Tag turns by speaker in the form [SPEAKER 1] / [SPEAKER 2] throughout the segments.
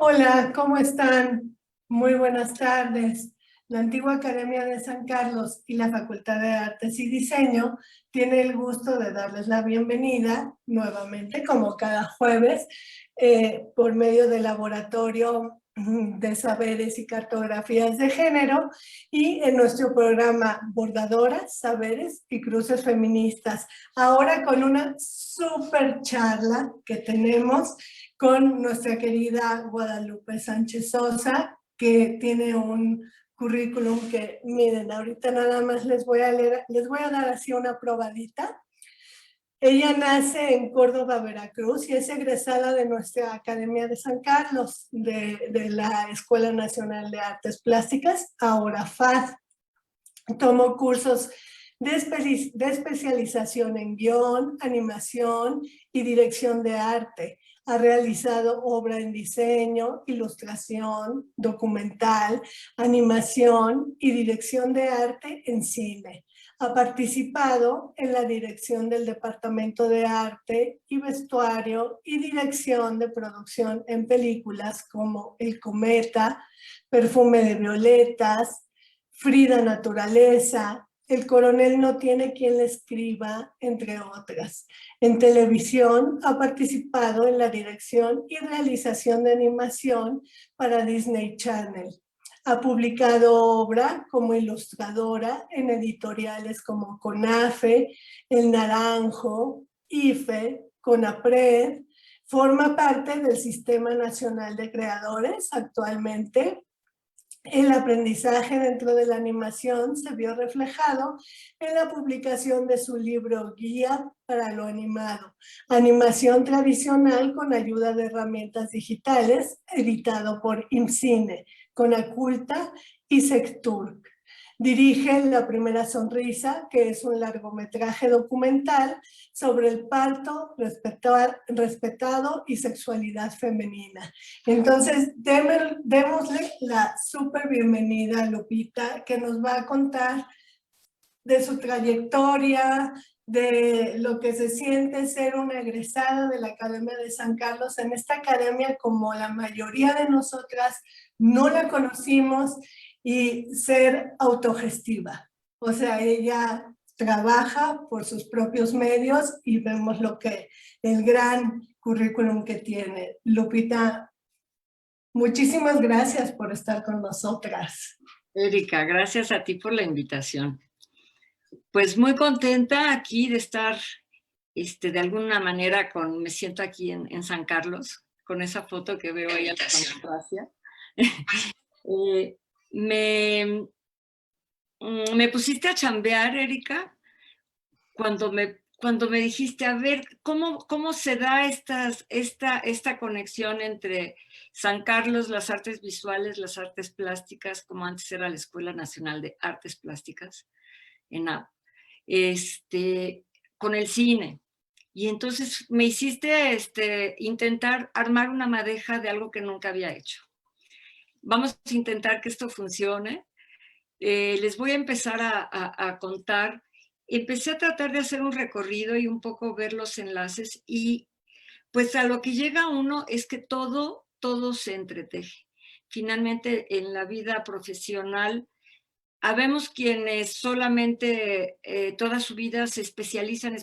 [SPEAKER 1] Hola, ¿cómo están? Muy buenas tardes. La antigua Academia de San Carlos y la Facultad de Artes y Diseño tiene el gusto de darles la bienvenida nuevamente, como cada jueves, por medio del Laboratorio de Saberes y Cartografías de Género y en nuestro programa Bordadoras, Saberes y Cruces Feministas. Ahora con una súper charla que tenemos con nuestra querida Guadalupe Sánchez Sosa, que tiene un currículum que, miren, ahorita nada más les voy a leer, les voy a dar así una probadita. Ella nace en Córdoba, Veracruz, y es egresada de nuestra Academia de San Carlos, de la Escuela Nacional de Artes Plásticas, ahora FAD. Tomó cursos de especialización en guión, animación y dirección de arte. Ha realizado obra en diseño, ilustración, documental, animación y dirección de arte en cine. Ha participado en la dirección del Departamento de Arte y Vestuario y dirección de producción en películas como El Cometa, Perfume de Violetas, Frida Naturaleza, El coronel no tiene quien le escriba, entre otras. En televisión ha participado en la dirección y realización de animación para Disney Channel. Ha publicado obra como ilustradora en editoriales como CONAFE, El Naranjo, IFE, CONAPRED. Forma parte del Sistema Nacional de Creadores actualmente. El aprendizaje dentro de la animación se vio reflejado en la publicación de su libro Guía para lo Animado, Animación Tradicional con ayuda de herramientas digitales, editado por IMCINE, Conaculta y Sectur. Dirige La Primera Sonrisa, que es un largometraje documental sobre el parto respetado y sexualidad femenina. Entonces, démosle la súper bienvenida a Lupita, que nos va a contar de su trayectoria, de lo que se siente ser una egresada de la Academia de San Carlos. En esta academia, como la mayoría de nosotras, no la conocimos, y ser autogestiva. O sea, ella trabaja por sus propios medios y vemos el gran currículum que tiene. Lupita, muchísimas gracias por estar con nosotras.
[SPEAKER 2] Erika, gracias a ti por la invitación. Pues muy contenta aquí de estar, de alguna manera, me siento aquí en San Carlos, con esa foto que veo ahí a la democracia. Me pusiste a chambear, Erika, cuando me dijiste, a ver, ¿cómo se da esta conexión entre San Carlos, las artes visuales, las artes plásticas, como antes era la Escuela Nacional de Artes Plásticas, ENAP, con el cine? Y entonces me hiciste intentar armar una madeja de algo que nunca había hecho. Vamos a intentar que esto funcione. Les voy a empezar a contar. Empecé a tratar de hacer un recorrido y un poco ver los enlaces, y pues a lo que llega uno es que todo se entreteje. Finalmente, en la vida profesional, habemos quienes solamente toda su vida se especializan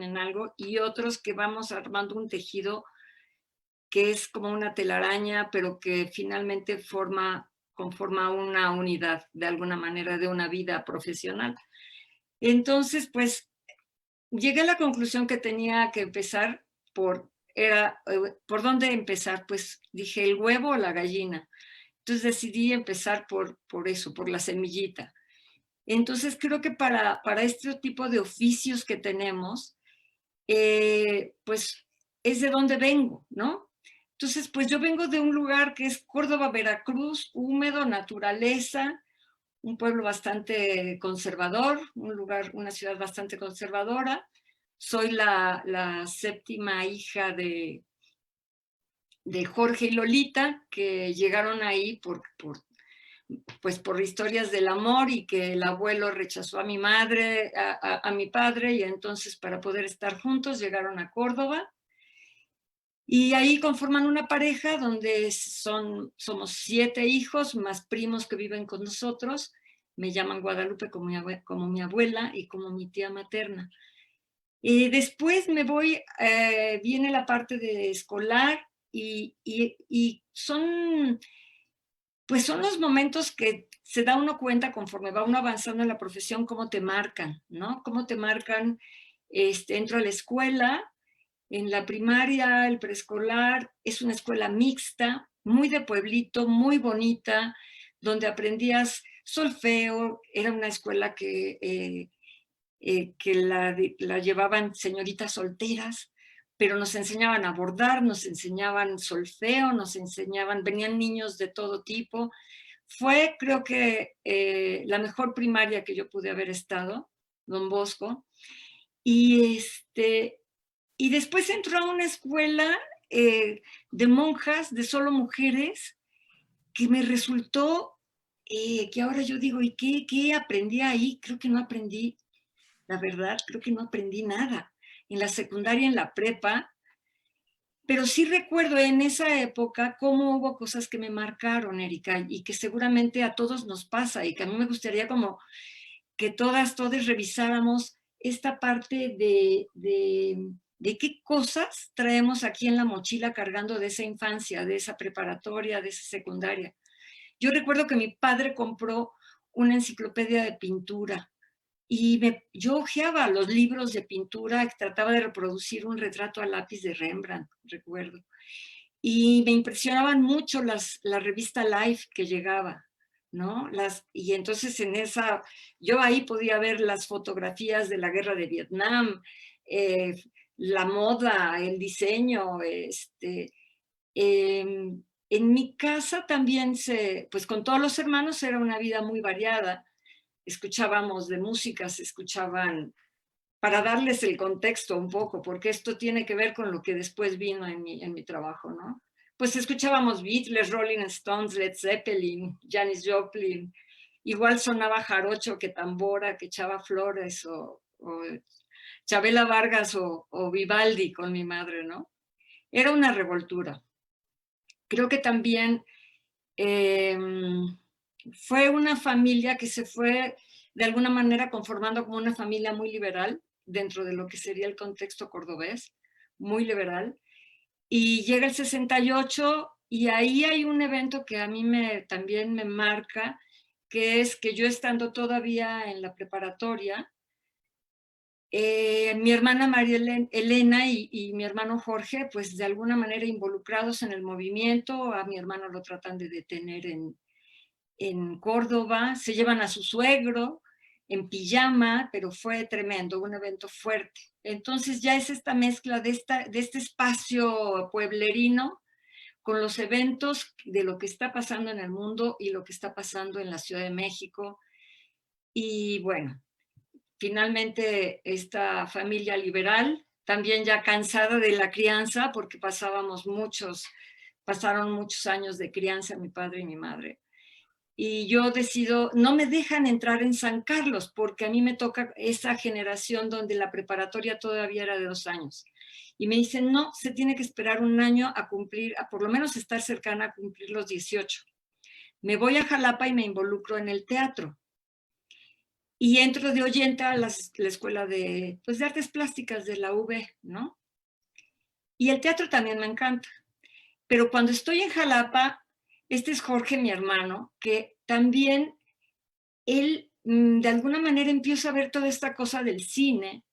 [SPEAKER 2] en algo, y otros que vamos armando un tejido que es como una telaraña, pero que finalmente conforma una unidad, de alguna manera, de una vida profesional. Entonces, pues, llegué a la conclusión que tenía que empezar ¿por dónde empezar? Pues dije, ¿el huevo o la gallina? Entonces decidí empezar por eso, por la semillita. Entonces creo que para este tipo de oficios que tenemos, pues es de donde vengo, ¿no? Entonces, pues yo vengo de un lugar que es Córdoba, Veracruz, húmedo, naturaleza, un pueblo bastante conservador, una ciudad bastante conservadora. Soy la séptima hija de Jorge y Lolita, que llegaron ahí pues por historias del amor, y que el abuelo rechazó a mi madre, a mi padre, y entonces para poder estar juntos llegaron a Córdoba. Y ahí conforman una pareja donde somos 7 hijos, más primos que viven con nosotros. Me llaman Guadalupe como mi abuela y como mi tía materna. Y después viene la parte de escolar y son, pues son los momentos que se da uno cuenta conforme va uno avanzando en la profesión, cómo te marcan, ¿no? Cómo te marcan, entro a la escuela, en la primaria, el preescolar, es una escuela mixta, muy de pueblito, muy bonita, donde aprendías solfeo, era una escuela que la llevaban señoritas solteras, pero nos enseñaban a bordar, nos enseñaban solfeo, venían niños de todo tipo. Fue, creo que, la mejor primaria que yo pude haber estado, Don Bosco. Y, y después entró a una escuela de monjas, de solo mujeres, que me resultó, que ahora yo digo, ¿y qué aprendí ahí? Creo que no aprendí, la verdad, creo que no aprendí nada. En la secundaria, en la prepa, pero sí recuerdo en esa época cómo hubo cosas que me marcaron, Erika, y que seguramente a todos nos pasa, y que a mí me gustaría como que todos revisáramos esta parte de qué cosas traemos aquí en la mochila cargando de esa infancia, de esa preparatoria, de esa secundaria. Yo recuerdo que mi padre compró una enciclopedia de pintura y yo hojeaba los libros de pintura, trataba de reproducir un retrato a lápiz de Rembrandt, recuerdo. Y me impresionaban mucho la revista Life que llegaba, ¿no? Y entonces yo ahí podía ver las fotografías de la guerra de Vietnam, la moda, el diseño, en mi casa también pues con todos los hermanos era una vida muy variada. Escuchábamos de música, se escuchaban, para darles el contexto un poco, porque esto tiene que ver con lo que después vino en mi trabajo, ¿no? Pues escuchábamos Beatles, Rolling Stones, Led Zeppelin, Janis Joplin, igual sonaba jarocho que tambora, que Chava Flores o Chabela Vargas o Vivaldi con mi madre, ¿no? Era una revoltura. Creo que también fue una familia que se fue de alguna manera conformando como una familia muy liberal dentro de lo que sería el contexto cordobés, muy liberal. Y llega el 68 y ahí hay un evento que a mí también me marca, que es que yo estando todavía en la preparatoria, mi hermana María Elena y mi hermano Jorge, pues de alguna manera involucrados en el movimiento, a mi hermano lo tratan de detener en Córdoba, se llevan a su suegro en pijama, pero fue tremendo, un evento fuerte. Entonces ya es esta mezcla de este espacio pueblerino con los eventos de lo que está pasando en el mundo y lo que está pasando en la Ciudad de México. Y bueno, finalmente esta familia liberal, también ya cansada de la crianza, porque pasaron muchos años de crianza mi padre y mi madre. Y yo decido, no me dejan entrar en San Carlos, porque a mí me toca esa generación donde la preparatoria todavía era de 2 años. Y me dicen, no, se tiene que esperar un año a cumplir, a por lo menos estar cercana a cumplir los 18. Me voy a Jalapa y me involucro en el teatro. Y entro de oyente a la escuela de artes plásticas de la UB, ¿no? Y el teatro también me encanta. Pero cuando estoy en Jalapa, este es Jorge, mi hermano, que también él de alguna manera empieza a ver toda esta cosa del cine,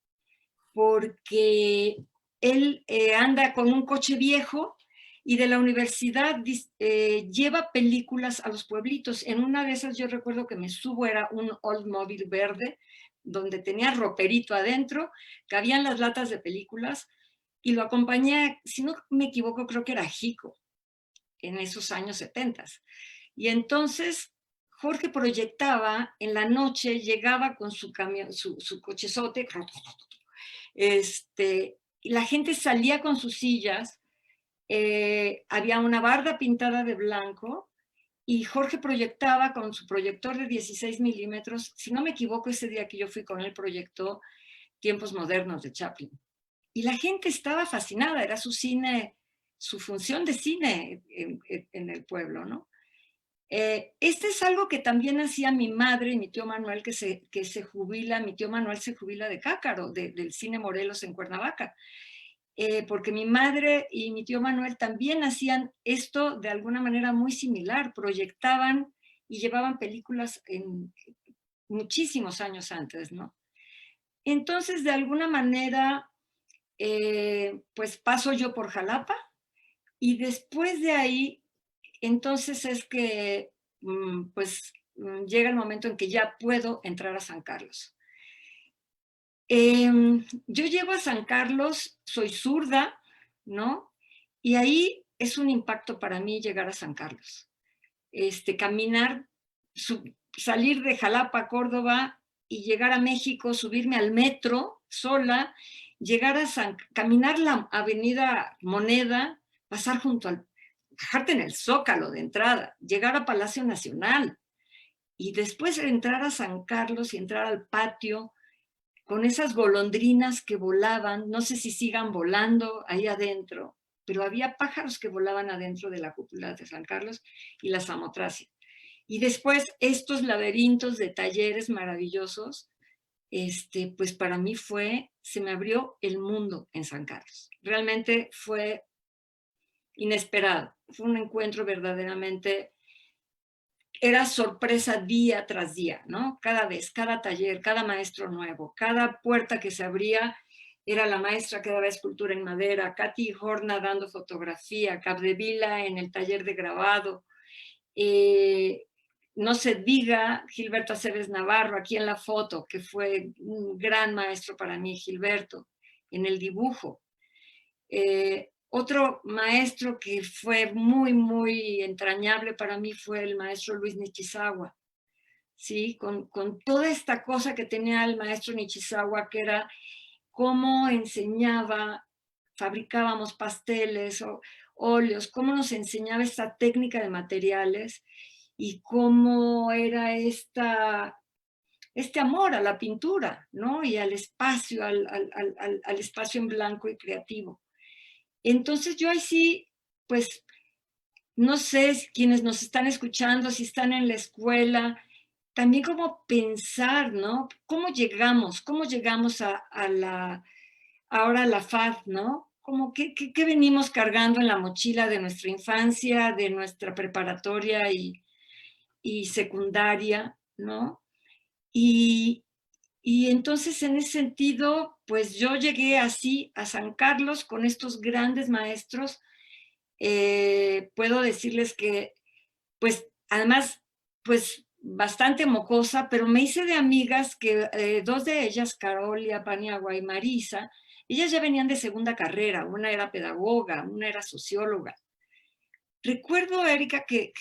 [SPEAKER 2] porque él anda con un coche viejo y de la universidad lleva películas a los pueblitos. En una de esas yo recuerdo que me subo, era un Oldsmobile verde, donde tenía roperito adentro, cabían las latas de películas, y lo acompañé, si no me equivoco, creo que era Jico, en esos años 70. Y entonces Jorge proyectaba en la noche, llegaba con su camión, su cochezote, y la gente salía con sus sillas, había una barda pintada de blanco y Jorge proyectaba con su proyector de 16 milímetros, si no me equivoco, ese día que yo fui con él proyectó Tiempos Modernos de Chaplin. Y la gente estaba fascinada, era su cine su función de cine en el pueblo, ¿no? Este es algo que también hacía mi madre y mi tío Manuel, que se jubila, mi tío Manuel se jubila de Cácaro, del Cine Morelos en Cuernavaca, porque mi madre y mi tío Manuel también hacían esto de alguna manera muy similar, proyectaban y llevaban películas en muchísimos años antes, ¿no? Entonces, de alguna manera, pues paso yo por Jalapa y después de ahí, entonces es que, llega el momento en que ya puedo entrar a San Carlos. Yo llego a San Carlos, soy zurda, ¿no? Y ahí es un impacto para mí llegar a San Carlos. Caminar, salir de Jalapa a Córdoba y llegar a México, subirme al metro sola, llegar a caminar la avenida Moneda, pasar bajarte en el Zócalo de entrada, llegar a Palacio Nacional y después entrar a San Carlos y entrar al patio con esas golondrinas que volaban, no sé si sigan volando ahí adentro, pero había pájaros que volaban adentro de la cúpula de San Carlos y la Samotracia. Y después estos laberintos de talleres maravillosos, pues para mí se me abrió el mundo en San Carlos. Realmente fue inesperado, fue un encuentro verdaderamente, era sorpresa día tras día, ¿no? Cada vez, cada taller, cada maestro nuevo, cada puerta que se abría, era la maestra que daba escultura en madera, Katy Horna dando fotografía, Capdevila en el taller de grabado, no se diga Gilberto Aceves Navarro aquí en la foto, que fue un gran maestro para mí, Gilberto, en el dibujo. Otro maestro que fue muy, muy entrañable para mí fue el maestro Luis Nichizawa, ¿sí? Con toda esta cosa que tenía el maestro Nichizawa, que era cómo enseñaba, fabricábamos pasteles o óleos, cómo nos enseñaba esta técnica de materiales y cómo era este amor a la pintura, ¿no? Y al espacio, al espacio en blanco y creativo. Entonces yo ahí sí, pues, no sé quienes nos están escuchando, si están en la escuela, también como pensar, ¿no? ¿Cómo llegamos ahora a la FAD, ¿no? Como qué venimos cargando en la mochila de nuestra infancia, de nuestra preparatoria y secundaria, ¿no? Y entonces en ese sentido, pues yo llegué así a San Carlos con estos grandes maestros. Puedo decirles que, pues, además, pues, bastante mocosa, pero me hice de amigas que dos de ellas, Carolia Paniagua y Marisa, ellas ya venían de segunda carrera, una era pedagoga, una era socióloga. Recuerdo, Erika, que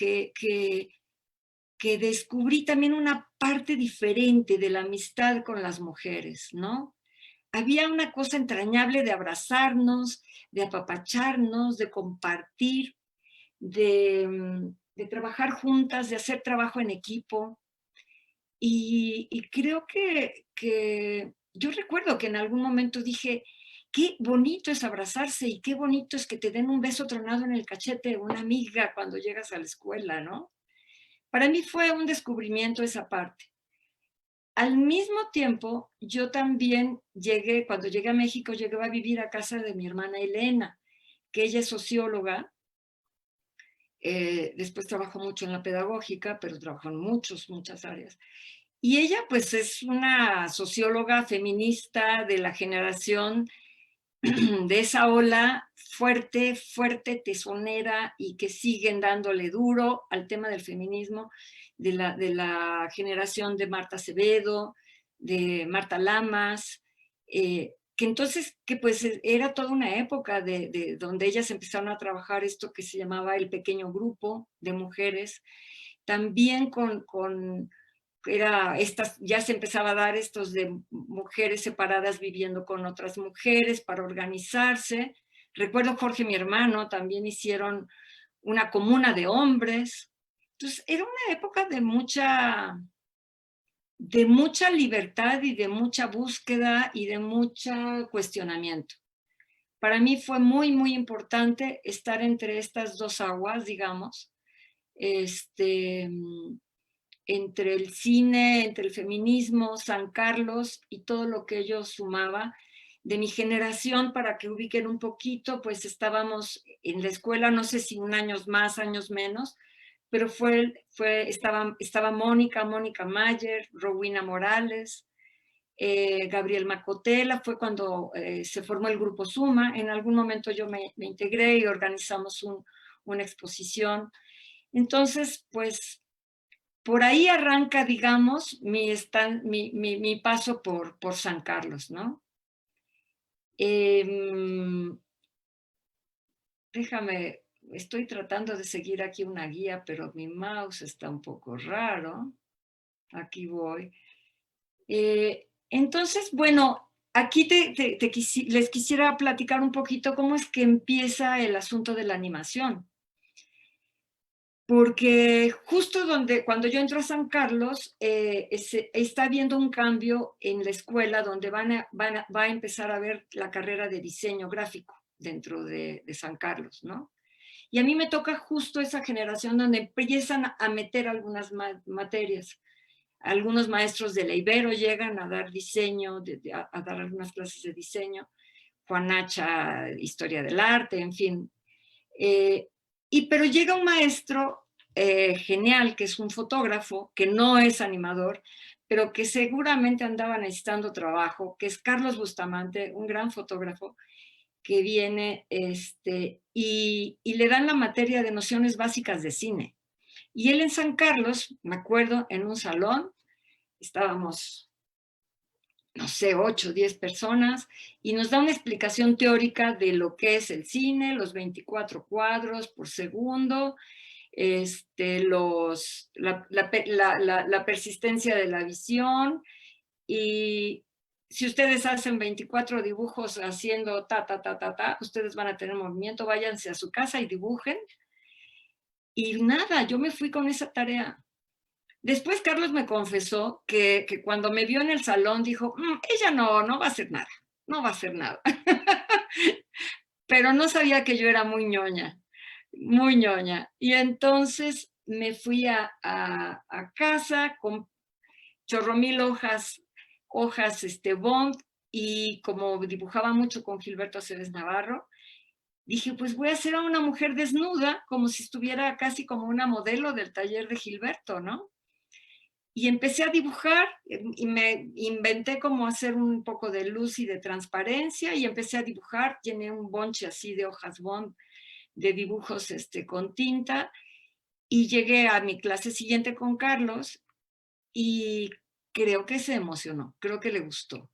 [SPEAKER 2] descubrí también una parte diferente de la amistad con las mujeres, ¿no? Había una cosa entrañable de abrazarnos, de apapacharnos, de compartir, de trabajar juntas, de hacer trabajo en equipo. Y creo que yo recuerdo que en algún momento dije, qué bonito es abrazarse y qué bonito es que te den un beso tronado en el cachete de una amiga cuando llegas a la escuela, ¿no? Para mí fue un descubrimiento esa parte. Al mismo tiempo, yo también cuando llegué a México, llegué a vivir a casa de mi hermana Elena, que ella es socióloga. Después trabajó mucho en la pedagógica, pero trabajó en muchas áreas. Y ella, pues, es una socióloga feminista de la generación de esa ola fuerte, tesonera y que siguen dándole duro al tema del feminismo, de la generación de Marta Acevedo, de Marta Lamas, que entonces, que pues era toda una época de donde ellas empezaron a trabajar esto que se llamaba el pequeño grupo de mujeres, también ya se empezaba a dar estos de mujeres separadas viviendo con otras mujeres para organizarse. Recuerdo Jorge, mi hermano, también hicieron una comuna de hombres. Entonces, era una época de mucha libertad y de mucha búsqueda y de mucho cuestionamiento. Para mí fue muy, muy importante estar entre estas dos aguas, digamos, entre el cine, entre el feminismo, San Carlos y todo lo que ello sumaba. De mi generación, para que ubiquen un poquito, pues estábamos en la escuela, no sé si un año más, años menos, pero estaba Mónica Mayer, Rowena Morales, Gabriel Macotela, fue cuando se formó el grupo Suma. En algún momento yo me integré y organizamos una exposición. Entonces, pues, por ahí arranca, digamos, mi paso por San Carlos, ¿no? Déjame, estoy tratando de seguir aquí una guía, pero mi mouse está un poco raro. Aquí voy. Entonces, bueno, aquí les quisiera platicar un poquito cómo es que empieza el asunto de la animación. Porque justo cuando yo entro a San Carlos, está habiendo un cambio en la escuela donde va a empezar a ver la carrera de diseño gráfico dentro de San Carlos, ¿no? Y a mí me toca justo esa generación donde empiezan a meter algunas materias. Algunos maestros de la Ibero llegan a dar diseño, a dar algunas clases de diseño. Juan Hacha, historia del arte, en fin. Pero llega un maestro genial, que es un fotógrafo, que no es animador, pero que seguramente andaba necesitando trabajo, que es Carlos Bustamante, un gran fotógrafo, que viene y le dan la materia de nociones básicas de cine. Y él en San Carlos, me acuerdo, en un salón, estábamos, no sé, 8 o 10 personas, y nos da una explicación teórica de lo que es el cine, los 24 cuadros por segundo, la persistencia de la visión, y si ustedes hacen 24 dibujos haciendo ustedes van a tener movimiento, váyanse a su casa y dibujen. Y nada, yo me fui con esa tarea. Después Carlos me confesó que cuando me vio en el salón dijo, ella no va a hacer nada, no va a hacer nada. Pero no sabía que yo era muy ñoña. Muy ñoña. Y entonces me fui a casa con chorro mil hojas Bond, y como dibujaba mucho con Gilberto Aceves Navarro, dije, pues voy a hacer a una mujer desnuda, como si estuviera casi como una modelo del taller de Gilberto, ¿no? Y empecé a dibujar y me inventé cómo hacer un poco de luz y de transparencia, y empecé a dibujar, llené un bonche así de hojas Bond, de dibujos con tinta, y llegué a mi clase siguiente con Carlos y creo que se emocionó, creo que le gustó.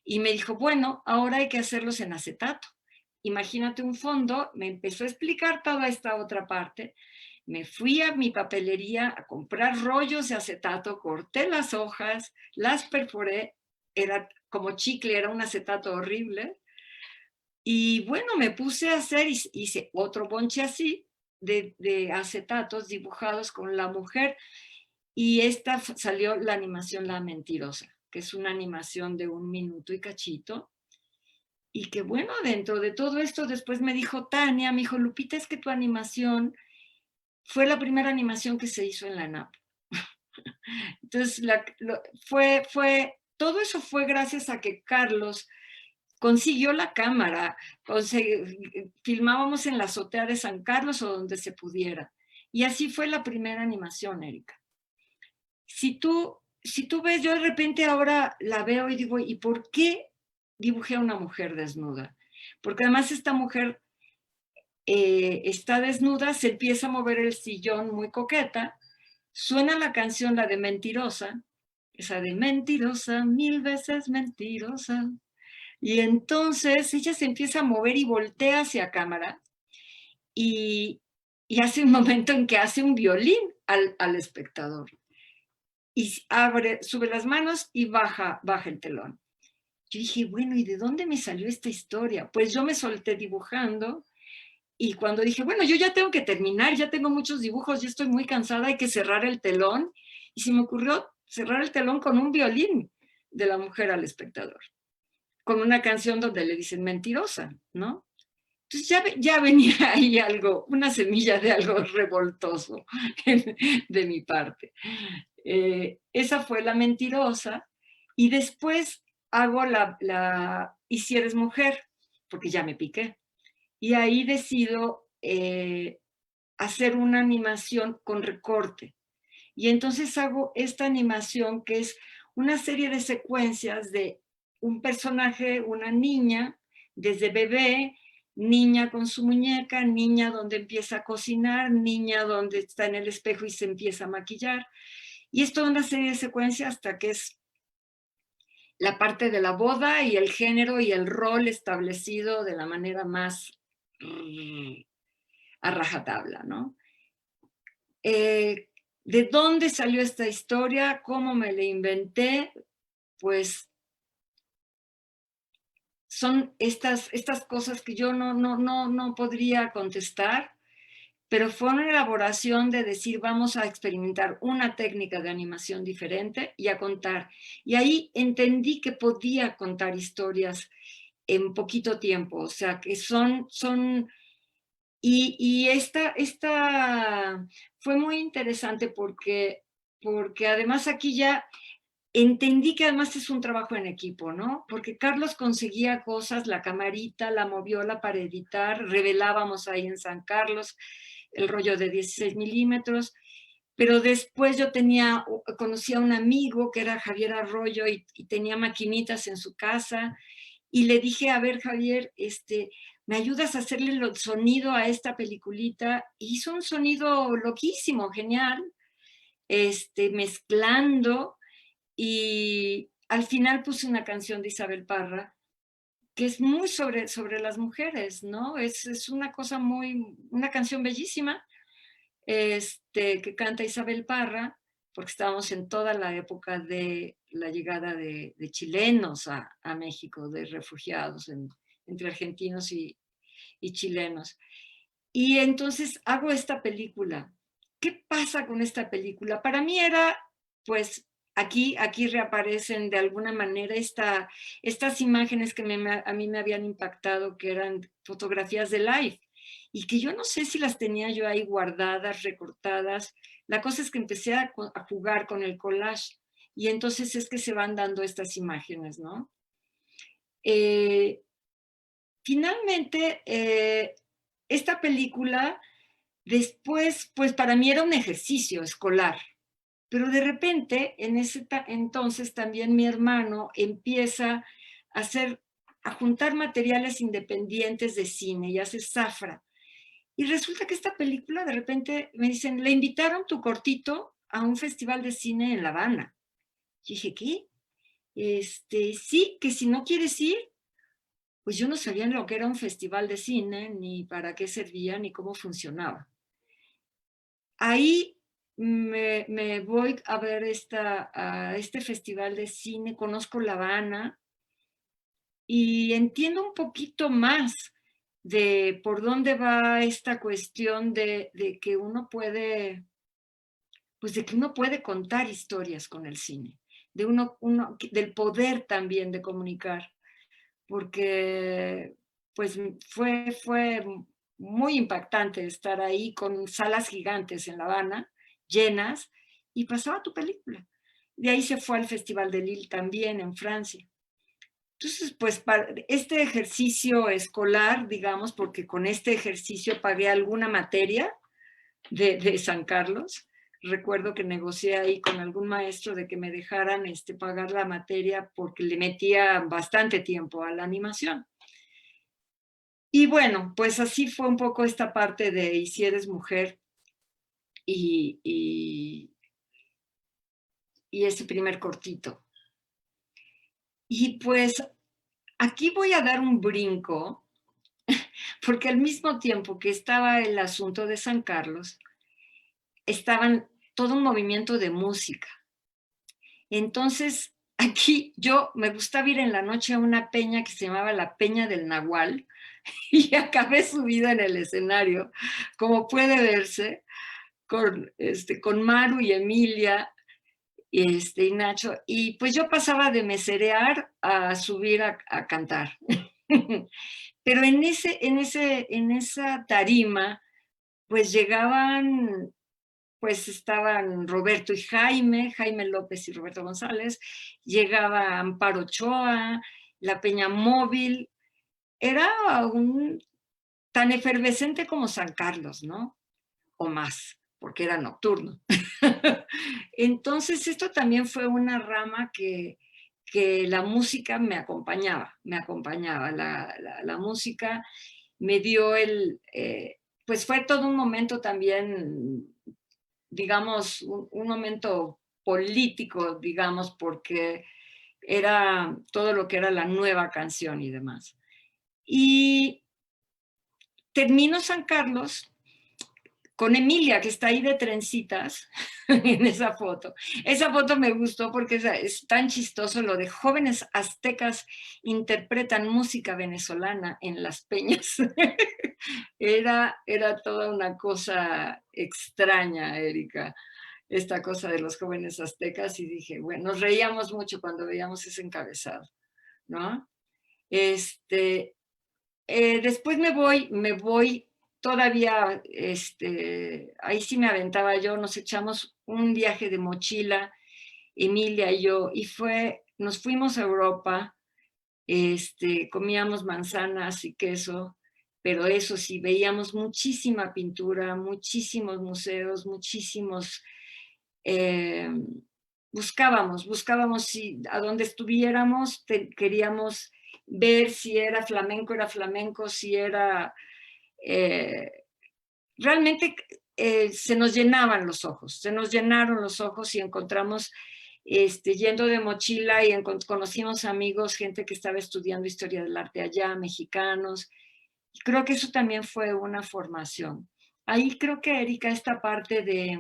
[SPEAKER 2] Y me dijo, bueno, ahora hay que hacerlos en acetato. Imagínate un fondo, me empezó a explicar toda esta otra parte. Me fui a mi papelería a comprar rollos de acetato, corté las hojas, las perforé, era como chicle, era un acetato horrible. Y bueno, me puse a hacer, hice otro bonche así, de acetatos dibujados con la mujer, y esta salió la animación La Mentirosa, que es una animación de 1 minuto y cachito, y que bueno, dentro de todo esto después me dijo Tania, me dijo, Lupita, es que tu animación fue la primera animación que se hizo en la ENAP. Entonces, todo eso fue gracias a que Carlos consiguió la cámara, filmábamos en la azotea de San Carlos o donde se pudiera. Y así fue la primera animación, Erika. Si tú ves, yo de repente ahora la veo y digo, ¿y por qué dibujé a una mujer desnuda? Porque además esta mujer está desnuda, se empieza a mover el sillón muy coqueta, suena la canción, la de Mentirosa, esa de mentirosa, 1000 veces mentirosa. Y entonces ella se empieza a mover y voltea hacia cámara, y hace un momento en que hace un violín al espectador. Y sube las manos y baja el telón. Yo dije, bueno, ¿y de dónde me salió esta historia? Pues yo me solté dibujando, y cuando dije, bueno, yo ya tengo que terminar, ya tengo muchos dibujos, ya estoy muy cansada, hay que cerrar el telón, y se me ocurrió cerrar el telón con un violín de la mujer al espectador, con una canción donde le dicen mentirosa, ¿no? Entonces ya venía ahí algo, una semilla de algo revoltoso de mi parte. Esa fue La Mentirosa. Y después hago Y si eres mujer, porque ya me piqué. Y ahí decido hacer una animación con recorte. Y entonces hago esta animación que es una serie de secuencias de un personaje, una niña, desde bebé, niña con su muñeca, niña donde empieza a cocinar, niña donde está en el espejo y se empieza a maquillar. Y es toda una serie de secuencias hasta que es la parte de la boda y el género y el rol establecido de la manera más a rajatabla, ¿no? ¿De dónde salió esta historia? ¿Cómo me la inventé? Pues son estas cosas que yo no podría contestar, pero fue una elaboración de decir, vamos a experimentar una técnica de animación diferente y a contar. Y ahí entendí que podía contar historias en poquito tiempo, o sea, que y esta fue muy interesante porque además aquí ya entendí que además es un trabajo en equipo, ¿no? Porque Carlos conseguía cosas, la camarita, la moviola para editar, revelábamos ahí en San Carlos el rollo de 16 milímetros, pero después yo conocí a un amigo que era Javier Arroyo y tenía maquinitas en su casa y le dije, a ver Javier, ¿me ayudas a hacerle el sonido a esta peliculita? Y hizo un sonido loquísimo, genial, mezclando, y al final puse una canción de Isabel Parra que es muy sobre las mujeres, ¿no? Es una cosa una canción bellísima, que canta Isabel Parra, porque estábamos en toda la época de la llegada de chilenos a México, de refugiados entre argentinos y chilenos. Y entonces hago esta película. ¿Qué pasa con esta película? Para mí era, pues, aquí reaparecen de alguna manera estas imágenes que a mí me habían impactado, que eran fotografías de Life, y que yo no sé si las tenía yo ahí guardadas, recortadas. La cosa es que empecé a jugar con el collage, y entonces es que se van dando estas imágenes, ¿no? Finalmente, esta película después, pues para mí era un ejercicio escolar, pero de repente en ese entonces también mi hermano empieza a juntar materiales independientes de cine y hace Zafra. Y resulta que esta película de repente me dicen, le invitaron tu cortito a un festival de cine en La Habana. Y dije, ¿qué? Sí, que si no quieres ir, pues yo no sabía lo que era un festival de cine, ni para qué servía, ni cómo funcionaba. Ahí me voy a ver a este festival de cine, conozco La Habana y entiendo un poquito más de por dónde va esta cuestión de que uno puede, pues de que uno puede contar historias con el cine, del poder también de comunicar, porque pues fue muy impactante estar ahí con salas gigantes en La Habana, llenas, y pasaba tu película. De ahí se fue al Festival de Lille también, en Francia. Entonces, pues para este ejercicio escolar, digamos, porque con este ejercicio pagué alguna materia de San Carlos. Recuerdo que negocié ahí con algún maestro de que me dejaran pagar la materia porque le metía bastante tiempo a la animación. Y bueno, pues así fue un poco esta parte de Y si eres mujer y ese primer cortito. Y pues aquí voy a dar un brinco, porque al mismo tiempo que estaba el asunto de San Carlos, estaban todo un movimiento de música. Entonces, aquí yo me gustaba ir en la noche a una peña que se llamaba la Peña del Nahual y acabé subida en el escenario, como puede verse, con Maru y Emilia y Nacho. Y pues yo pasaba de meserear a subir a cantar. Pero en esa tarima, pues llegaban, pues estaban Roberto y Jaime López y Roberto González, llegaba Amparo Ochoa, la Peña Móvil, era tan efervescente como San Carlos, ¿no? O más, porque era nocturno. Entonces, esto también fue una rama que la música me acompañaba. La música me dio pues fue todo un momento también, digamos, un momento político, digamos, porque era todo lo que era la nueva canción y demás. Y termino San Carlos con Emilia, que está ahí de trencitas en esa foto. Esa foto me gustó porque es tan chistoso lo de jóvenes aztecas interpretan música venezolana en las peñas. Era toda una cosa extraña, Erika, esta cosa de los jóvenes aztecas, y dije, bueno, nos reíamos mucho cuando veíamos ese encabezado, ¿no? Después me voy todavía, ahí sí me aventaba yo, nos echamos un viaje de mochila, Emilia y yo, y nos fuimos a Europa, comíamos manzanas y queso, pero eso sí, veíamos muchísima pintura, muchísimos museos, eh, buscábamos si a donde estuviéramos queríamos ver si era flamenco, si era... realmente se nos llenaban los ojos, se nos llenaron los ojos y encontramos, yendo de mochila y conocimos amigos, gente que estaba estudiando historia del arte allá, mexicanos. Creo que eso también fue una formación. Ahí creo que, Erika, esta parte de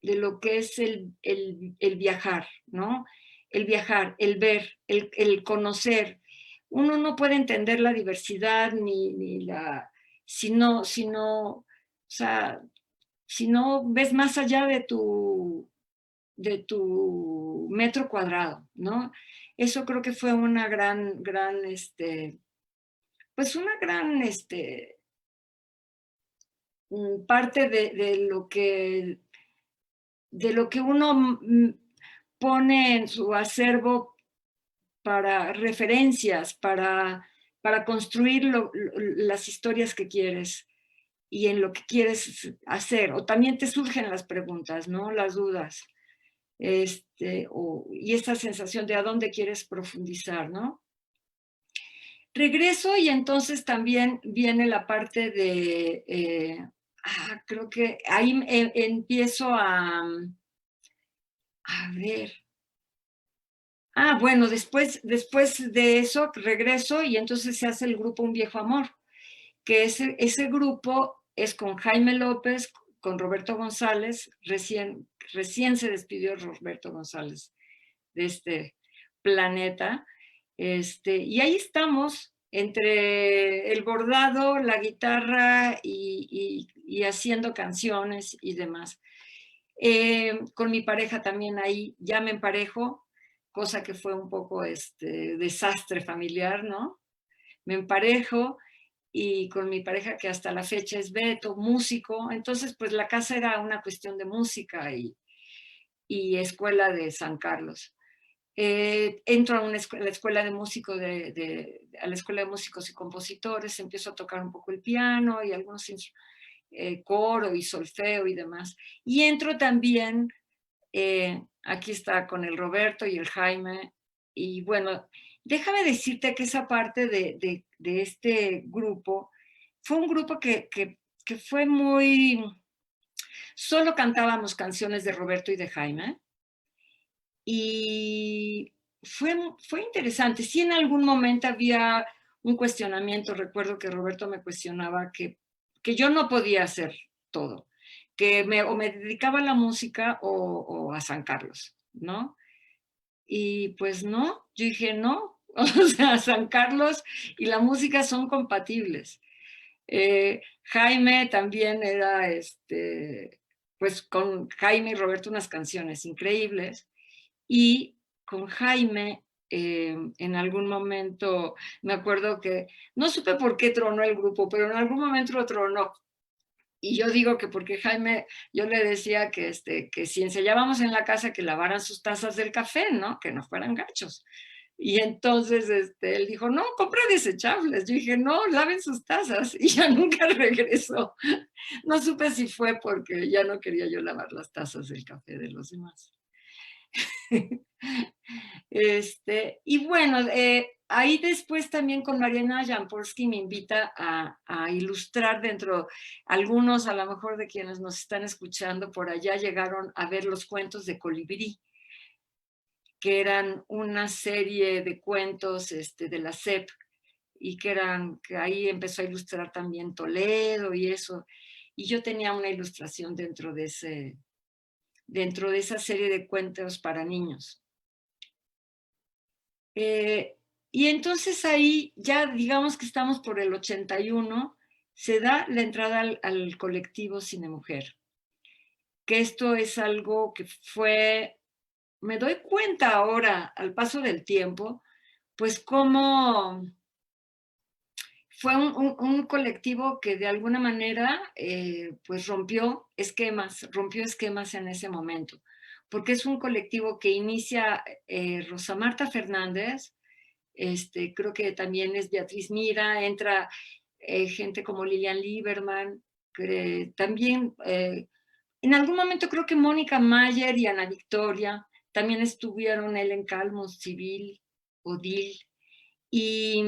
[SPEAKER 2] lo que es el viajar, ¿no? El viajar, el ver, el conocer. Uno no puede entender la diversidad o sea, si no ves más allá de tu metro cuadrado, ¿no? Eso creo que fue una pues una gran, parte de lo que uno pone en su acervo para referencias, para construir las historias que quieres y en lo que quieres hacer. O también te surgen las preguntas, ¿no? Las dudas. Y esa sensación de a dónde quieres profundizar, ¿no? Regreso y entonces también viene la parte creo que ahí empiezo a ver. Bueno, después de eso regreso y entonces se hace el grupo Un Viejo Amor, que ese grupo es con Jaime López, con Roberto González, recién se despidió Roberto González de este planeta, y ahí estamos entre el bordado, la guitarra y haciendo canciones y demás. Con mi pareja también ahí ya me emparejo, cosa que fue un poco desastre familiar, ¿no? Me emparejo y con mi pareja que hasta la fecha es Beto, músico, entonces pues la casa era una cuestión de música y escuela de San Carlos. Entro a la escuela de músicos a la escuela de músicos y compositores, empiezo a tocar un poco el piano y algunos coro y solfeo y demás. Y entro también, aquí está con el Roberto y el Jaime, y bueno, déjame decirte que esa parte de este grupo fue un grupo que fue muy... Solo cantábamos canciones de Roberto y de Jaime, y fue interesante. Sí, en algún momento había un cuestionamiento, recuerdo que Roberto me cuestionaba que yo no podía hacer todo, que o me dedicaba a la música o a San Carlos, ¿no? Y pues no, yo dije no, o sea, San Carlos y la música son compatibles. Jaime también era, pues con Jaime y Roberto unas canciones increíbles, y con Jaime en algún momento, me acuerdo que, no supe por qué tronó el grupo, pero en algún momento lo tronó. Y yo digo que porque Jaime, yo le decía que si ensayábamos en la casa que lavaran sus tazas del café, ¿no? Que no fueran gachos. Y entonces él dijo, no, compra desechables. Yo dije, no, laven sus tazas. Y ya nunca regresó. No supe si fue porque ya no quería yo lavar las tazas del café de los demás. Y bueno, ahí después también con Mariana Jamporsky me invita a ilustrar dentro, algunos a lo mejor de quienes nos están escuchando por allá llegaron a ver los cuentos de Colibrí, que eran una serie de cuentos de la SEP y que ahí empezó a ilustrar también Toledo y eso. Y yo tenía una ilustración dentro de esa serie de cuentos para niños. Y entonces ahí ya digamos que estamos por el 81, se da la entrada al colectivo Cine Mujer, que esto es algo que fue, me doy cuenta ahora al paso del tiempo, pues cómo fue un colectivo que de alguna manera pues rompió esquemas en ese momento, porque es un colectivo que inicia Rosa Marta Fernández, creo que también es Beatriz Mira, entra gente como Lilian Lieberman, también en algún momento creo que Mónica Mayer y Ana Victoria, también estuvieron Ellen Calmos, Civil, Odil, y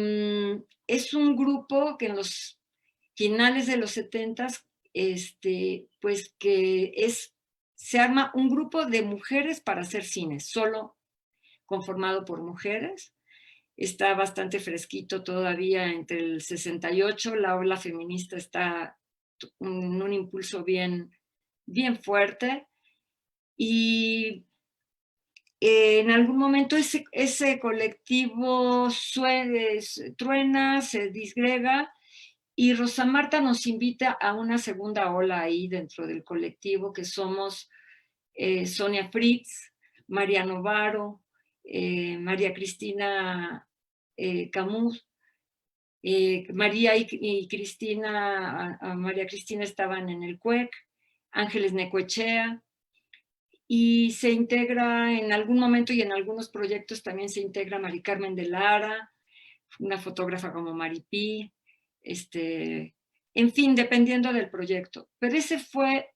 [SPEAKER 2] es un grupo que en los finales de los 70s, pues que se arma un grupo de mujeres para hacer cine, solo conformado por mujeres. Está bastante fresquito todavía entre el 68, la ola feminista está en un impulso bien, bien fuerte y en algún momento ese colectivo truena, se disgrega y Rosa Marta nos invita a una segunda ola ahí dentro del colectivo que somos Sonia Fritz, María Novaro, María Cristina Camus, María y Cristina, María Cristina estaban en el CUEC, Ángeles Necoechea, y se integra en algún momento y en algunos proyectos también se integra Mari Carmen de Lara, una fotógrafa como Maripí, en fin, dependiendo del proyecto. Pero ese fue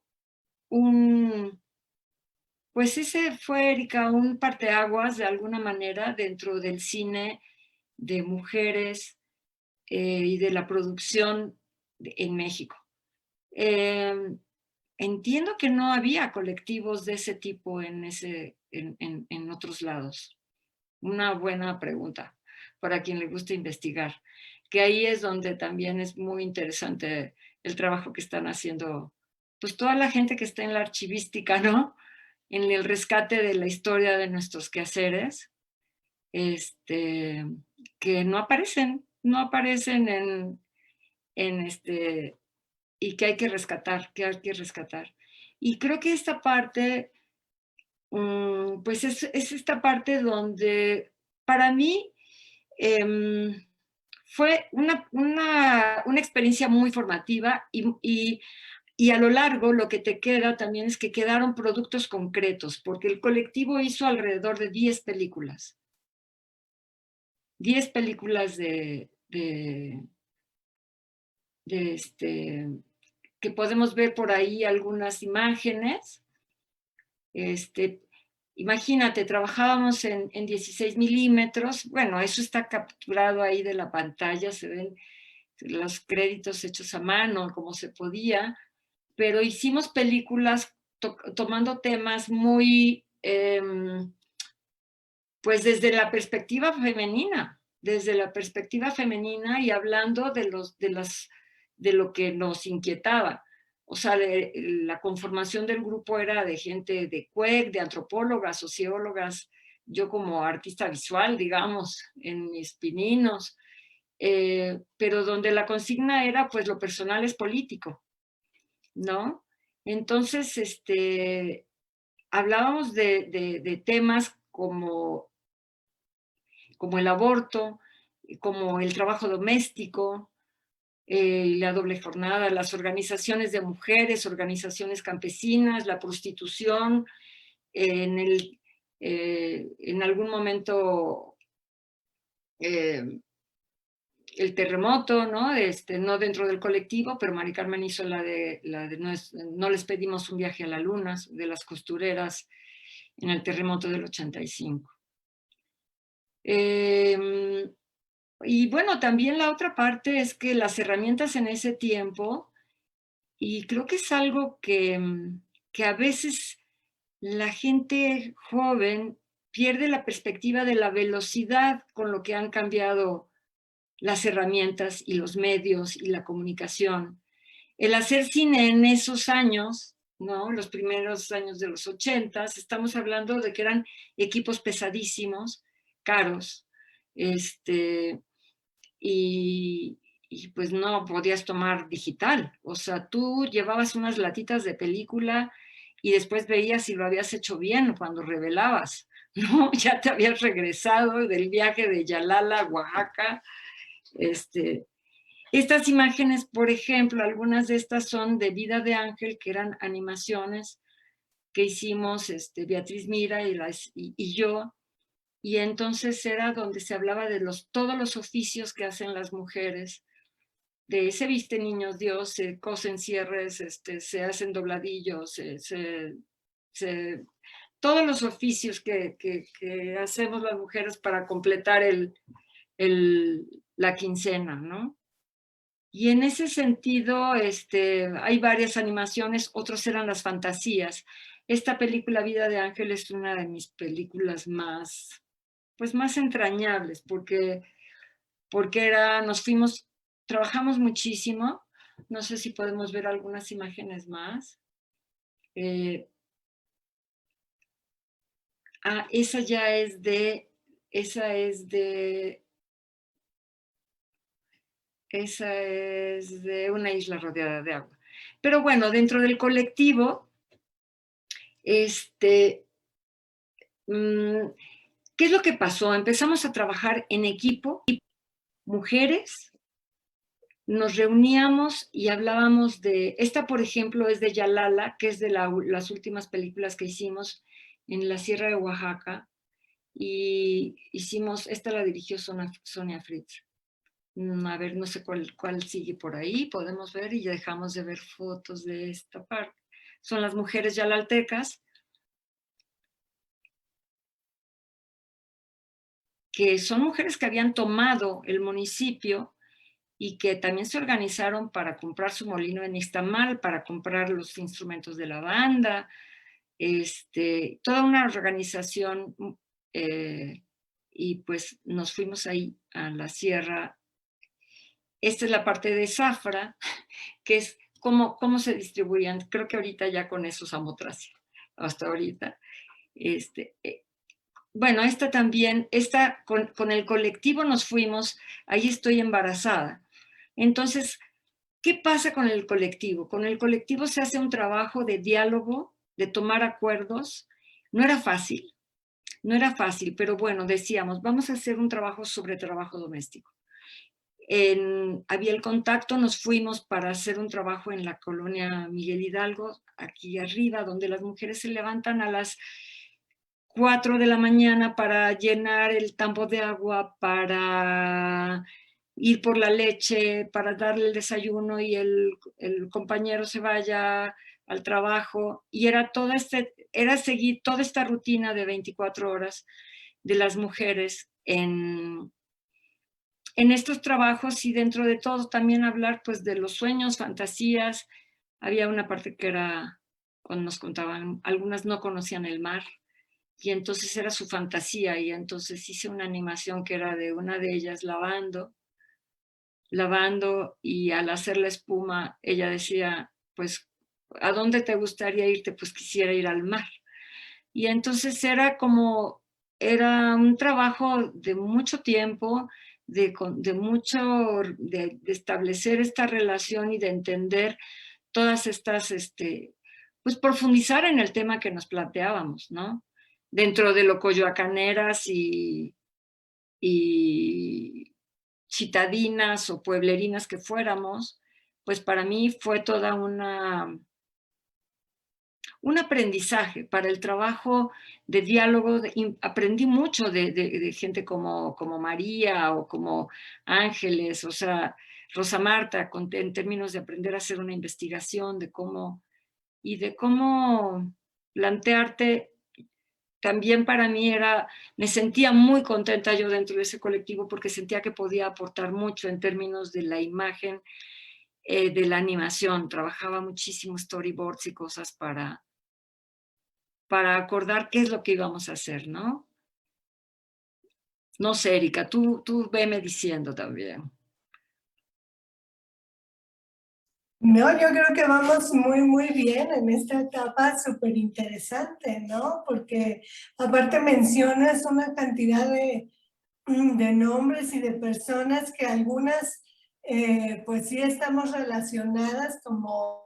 [SPEAKER 2] Erika, un parteaguas de alguna manera dentro del cine de mujeres y de la producción en México. Entiendo que no había colectivos de ese tipo en otros lados. Una buena pregunta para quien le gusta investigar, que ahí es donde también es muy interesante el trabajo que están haciendo, pues toda la gente que está en la archivística, ¿no? En el rescate de la historia de nuestros quehaceres, que no aparecen y que hay que rescatar, Y creo que esta parte, pues es esta parte donde para mí fue una experiencia muy formativa y a lo largo lo que te queda también es que quedaron productos concretos, porque el colectivo hizo alrededor de 10 películas. 10 películas que podemos ver por ahí algunas imágenes. Imagínate, trabajábamos en 16 milímetros, bueno, eso está capturado ahí de la pantalla, se ven los créditos hechos a mano, como se podía, pero hicimos películas tomando temas muy, pues desde la perspectiva femenina, y hablando de lo que nos inquietaba. O sea, la conformación del grupo era de gente de CUEC, de antropólogas, sociólogas, yo como artista visual, digamos, en mis pininos, pero donde la consigna era, pues, lo personal es político, ¿no? Entonces, hablábamos de temas como como el aborto, como el trabajo doméstico, la doble jornada, las organizaciones de mujeres, organizaciones campesinas, la prostitución, en algún momento el terremoto, ¿no? No dentro del colectivo, pero Mari Carmen hizo la de no les pedimos un viaje a la luna, de las costureras en el terremoto del 85. Y bueno, también la otra parte es que las herramientas en ese tiempo, y creo que es algo que a veces la gente joven pierde la perspectiva de la velocidad con lo que han cambiado las herramientas y los medios y la comunicación. El hacer cine en esos años, ¿no? Los primeros años de los 80s, estamos hablando de que eran equipos pesadísimos, caros, y pues no podías tomar digital. O sea, tú llevabas unas latitas de película y después veías si lo habías hecho bien cuando revelabas, ¿no? Ya te habías regresado del viaje de Yalala, Oaxaca. Estas imágenes, por ejemplo, algunas de estas son de Vida de Ángel, que eran animaciones que hicimos Beatriz Mira y yo, y entonces era donde se hablaba de todos los oficios que hacen las mujeres, de se visten niños Dios, se cosen cierres, se hacen dobladillos, todos los oficios que hacemos las mujeres para completar la quincena, ¿no? Y en ese sentido, hay varias animaciones, otros eran las fantasías. Esta película Vida de Ángel es una de mis películas más entrañables, porque trabajamos muchísimo. No sé si podemos ver algunas imágenes más. Esa es de una isla rodeada de agua. Pero bueno, dentro del colectivo, ¿qué es lo que pasó? Empezamos a trabajar en equipo, mujeres, nos reuníamos y hablábamos esta por ejemplo es de Yalala, que es de las últimas películas que hicimos en la Sierra de Oaxaca, y esta la dirigió Sonia Fritz. A ver, no sé cuál sigue por ahí, podemos ver y ya dejamos de ver fotos de esta parte. Son las mujeres yalaltecas, que son mujeres que habían tomado el municipio y que también se organizaron para comprar su molino en Ixtamal, para comprar los instrumentos de la banda, toda una organización, y pues nos fuimos ahí a la sierra. Esta es la parte de Zafra, que es cómo se distribuían. Creo que ahorita ya con eso Samotracia, hasta ahorita. Bueno, esta también, con el colectivo nos fuimos, ahí estoy embarazada. Entonces, ¿qué pasa con el colectivo? Con el colectivo se hace un trabajo de diálogo, de tomar acuerdos. No era fácil, pero bueno, decíamos, vamos a hacer un trabajo sobre trabajo doméstico. Había el contacto, nos fuimos para hacer un trabajo en la colonia Miguel Hidalgo, aquí arriba, donde las mujeres se levantan a las 4 de la mañana para llenar el tambo de agua, para ir por la leche, para darle el desayuno y el compañero se vaya al trabajo. Y era seguir toda esta rutina de 24 horas de las mujeres en estos trabajos, y dentro de todo también hablar pues de los sueños, fantasías. Había una parte que era cuando nos contaban, algunas no conocían el mar, y entonces era su fantasía, y entonces hice una animación que era de una de ellas lavando, y al hacer la espuma, ella decía, pues, ¿a dónde te gustaría irte? Pues quisiera ir al mar. Y entonces era un trabajo de mucho tiempo, de establecer esta relación y de entender todas estas, pues profundizar en el tema que nos planteábamos, ¿no? Dentro de lo coyoacaneras y y citadinas o pueblerinas que fuéramos, pues para mí fue toda un aprendizaje para el trabajo de diálogo. Aprendí mucho de gente como María o como Ángeles, o sea, Rosa Marta, en términos de aprender a hacer una investigación de cómo plantearte. También para mí me sentía muy contenta yo dentro de ese colectivo porque sentía que podía aportar mucho en términos de la imagen, de la animación. Trabajaba muchísimo storyboards y cosas para acordar qué es lo que íbamos a hacer, ¿no? No sé, Erika, tú veme diciendo también.
[SPEAKER 1] No, yo creo que vamos muy, muy bien en esta etapa, súper interesante, ¿no? Porque aparte mencionas una cantidad de nombres y de personas que algunas, pues sí estamos relacionadas, como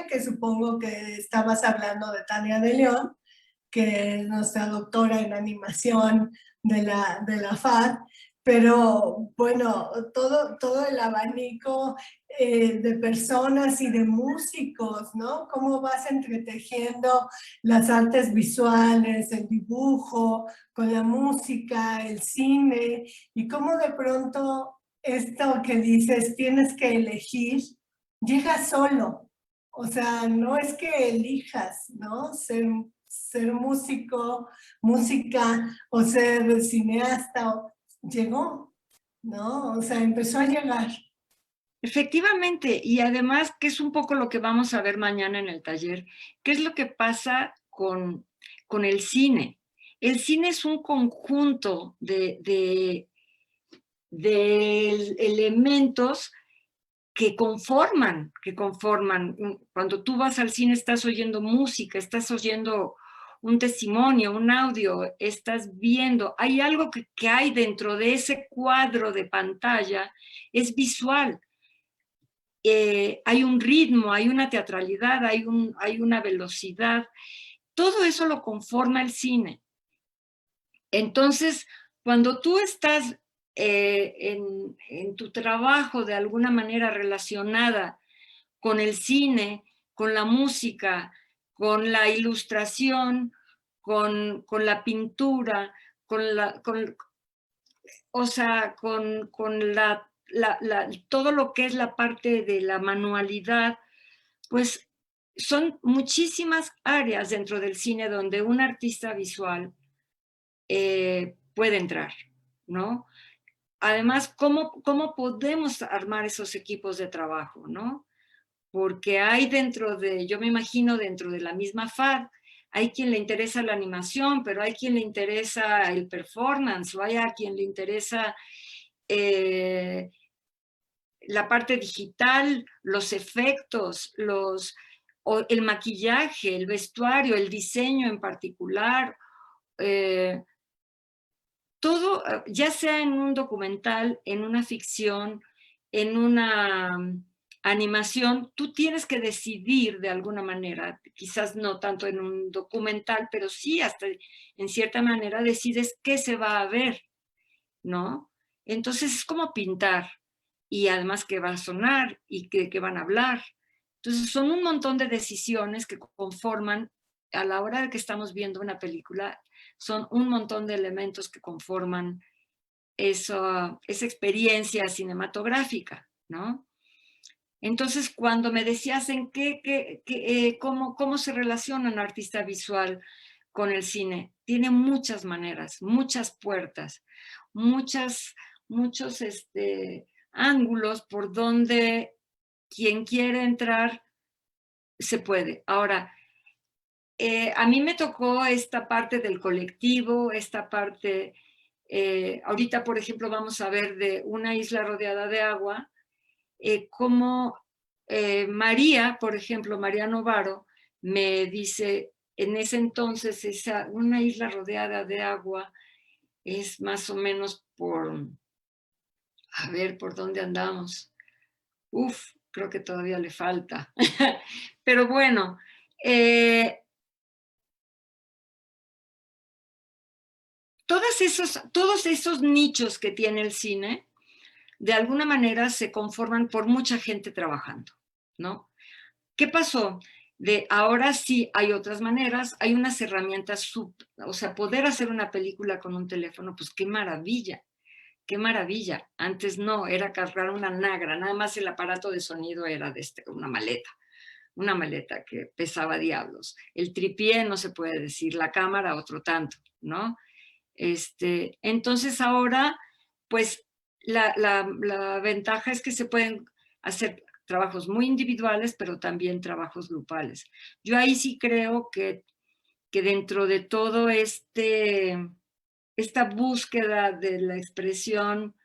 [SPEAKER 1] que supongo que estabas hablando de Tania de León, que es nuestra doctora en animación de la FAD, pero bueno, todo el abanico de personas y de músicos, ¿no? Cómo vas entretejiendo las artes visuales, el dibujo, con la música, el cine, y cómo de pronto esto que dices, tienes que elegir, llega solo. O sea, no es que elijas, ¿no? Ser músico, música o ser cineasta, llegó, ¿no? O sea, empezó a llegar.
[SPEAKER 2] Efectivamente, y además, que es un poco lo que vamos a ver mañana en el taller, qué es lo que pasa con el cine. El cine es un conjunto de elementos que conforman. Cuando tú vas al cine estás oyendo música, estás oyendo un testimonio, un audio, estás viendo, hay algo que hay dentro de ese cuadro de pantalla, es visual. Hay un ritmo, hay una teatralidad, hay una velocidad. Todo eso lo conforma el cine. Entonces, cuando tú estás en tu trabajo de alguna manera relacionada con el cine, con la música, con la ilustración, con la pintura, o sea, con todo lo que es la parte de la manualidad, pues son muchísimas áreas dentro del cine donde un artista visual puede entrar, ¿no? Además, ¿cómo podemos armar esos equipos de trabajo, ¿no? Porque hay yo me imagino dentro de la misma FAD, hay quien le interesa la animación, pero hay quien le interesa el performance, o hay a quien le interesa la parte digital, los efectos, el maquillaje, el vestuario, el diseño en particular, todo, ya sea en un documental, en una ficción, en una animación, tú tienes que decidir de alguna manera, quizás no tanto en un documental, pero sí hasta en cierta manera decides qué se va a ver, ¿no? Entonces es como pintar, y además qué va a sonar y qué van a hablar. Entonces son un montón de decisiones que conforman, a la hora de que estamos viendo una película, son un montón de elementos que conforman esa experiencia cinematográfica, ¿no? Entonces, cuando me decías cómo se relaciona un artista visual con el cine, tiene muchas maneras, muchas puertas, muchos ángulos por donde quien quiere entrar se puede. Ahora, a mí me tocó esta parte del colectivo, esta parte, ahorita por ejemplo vamos a ver de una isla rodeada de agua, cómo María, por ejemplo, María Novaro, me dice, en ese entonces una isla rodeada de agua es más o menos a ver, ¿por dónde andamos? Creo que todavía le falta. Pero bueno, todos esos nichos que tiene el cine, de alguna manera se conforman por mucha gente trabajando, ¿no? ¿Qué pasó? Ahora sí hay otras maneras, hay unas herramientas, o sea, poder hacer una película con un teléfono, pues qué maravilla, qué maravilla. Antes no, era cargar una nagra, nada más el aparato de sonido era de una maleta que pesaba diablos. El tripié no se puede decir, la cámara otro tanto, ¿no? Entonces ahora, pues la ventaja es que se pueden hacer trabajos muy individuales, pero también trabajos grupales. Yo ahí sí creo que dentro de todo esta búsqueda de la expresión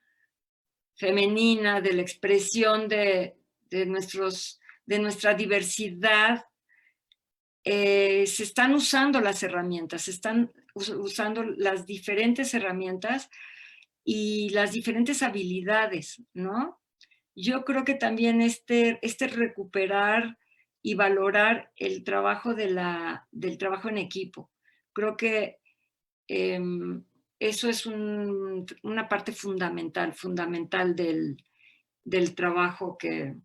[SPEAKER 2] femenina, de la expresión de nuestra diversidad, se están usando las herramientas, se están usando las diferentes herramientas y las diferentes habilidades, ¿no? Yo creo que también este recuperar y valorar el trabajo del trabajo en equipo. Creo que eso es una parte fundamental del trabajo que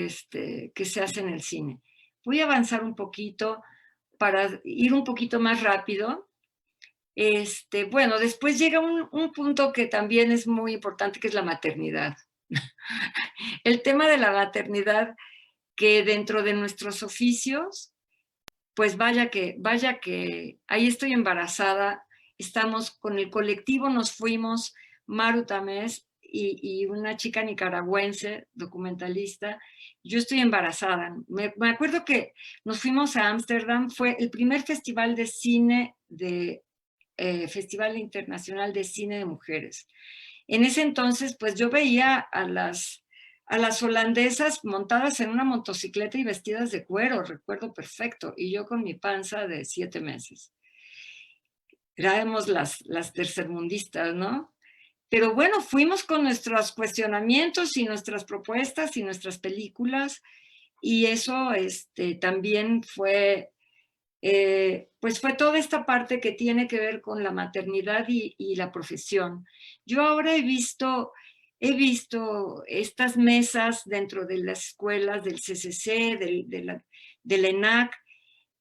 [SPEAKER 2] se hace en el cine. Voy a avanzar un poquito para ir un poquito más rápido. Bueno, después llega un punto que también es muy importante, que es la maternidad. El tema de la maternidad, que dentro de nuestros oficios, pues vaya que ahí estoy embarazada, estamos con el colectivo, nos fuimos, Maru Tamés y una chica nicaragüense, documentalista, yo estoy embarazada. Me acuerdo que nos fuimos a Ámsterdam, fue el primer festival de cine, Festival Internacional de Cine de Mujeres. En ese entonces, pues yo veía a las holandesas montadas en una motocicleta y vestidas de cuero, recuerdo perfecto, y yo con mi panza de 7 meses. Éramos las tercermundistas, ¿no? Pero bueno, fuimos con nuestros cuestionamientos y nuestras propuestas y nuestras películas, y eso también fue, pues fue toda esta parte que tiene que ver con la maternidad y la profesión. Yo ahora he visto estas mesas dentro de las escuelas del CCC, del ENAC,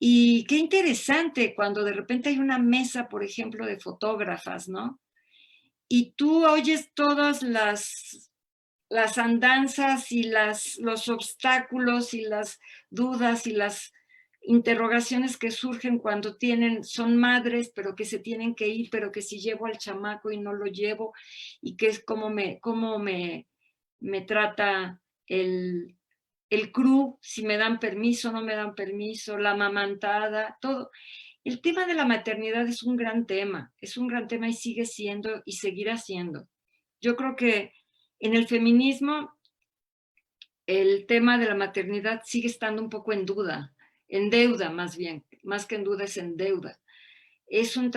[SPEAKER 2] y qué interesante cuando de repente hay una mesa, por ejemplo, de fotógrafas, ¿no? Y tú oyes todas las andanzas y los obstáculos y las dudas y las interrogaciones que surgen cuando son madres, pero que se tienen que ir, pero que si llevo al chamaco y no lo llevo, y que es cómo me trata el crew, si me dan permiso, no me dan permiso, la amamantada, todo. El tema de la maternidad es un gran tema y sigue siendo y seguirá siendo. Yo creo que en el feminismo el tema de la maternidad sigue estando un poco en duda, en deuda más bien, más que en duda es en deuda. Es un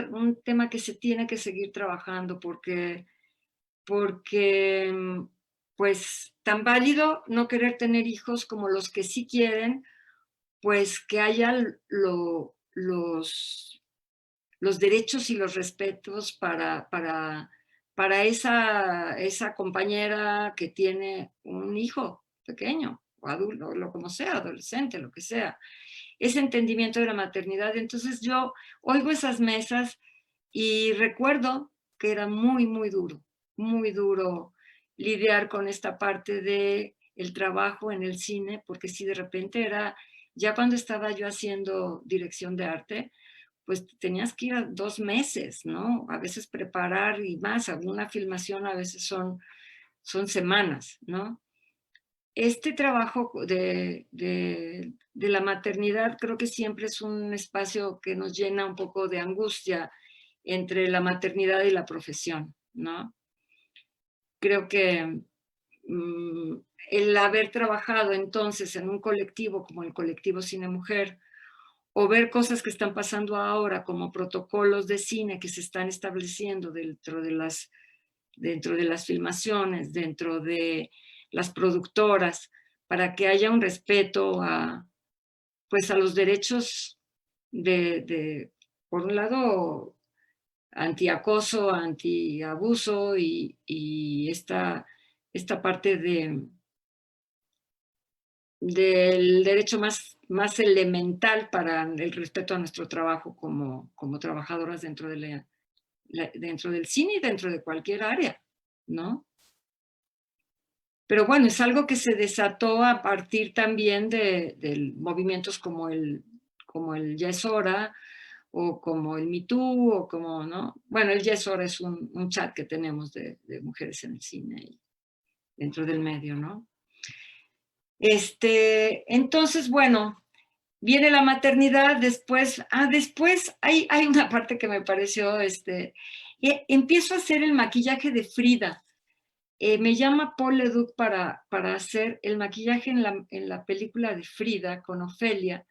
[SPEAKER 2] tema que se tiene que seguir trabajando porque pues tan válido no querer tener hijos como los que sí quieren, pues que haya los derechos y los respetos para esa compañera que tiene un hijo pequeño o adulto, lo como sea, adolescente, lo que sea. Ese entendimiento de la maternidad. Entonces yo oigo esas mesas y recuerdo que era muy, muy duro lidiar con esta parte de el trabajo en el cine, porque si de repente ya cuando estaba yo haciendo dirección de arte, pues tenías que ir a 2 meses, ¿no? A veces preparar y más, alguna filmación a veces son semanas, ¿no? Este trabajo de la maternidad creo que siempre es un espacio que nos llena un poco de angustia entre la maternidad y la profesión, ¿no? Creo que el haber trabajado entonces en un colectivo como el colectivo Cine Mujer, o ver cosas que están pasando ahora como protocolos de cine que se están estableciendo dentro de las filmaciones, dentro de las productoras, para que haya un respeto pues a los derechos por un lado, antiacoso, antiabuso y esta parte del derecho más elemental para el respeto a nuestro trabajo como trabajadoras dentro dentro del cine y dentro de cualquier área, ¿no? Pero bueno, es algo que se desató a partir también de movimientos como el Ya es hora, o como el Me Too, o como, ¿no? Bueno, el Ya es hora es un chat que tenemos de mujeres en el cine y dentro del medio, ¿no? Entonces, bueno, viene la maternidad, después hay una parte que me pareció, empiezo a hacer el maquillaje de Frida. Me llama Paul Leduc para hacer el maquillaje en la película de Frida con Ofelia,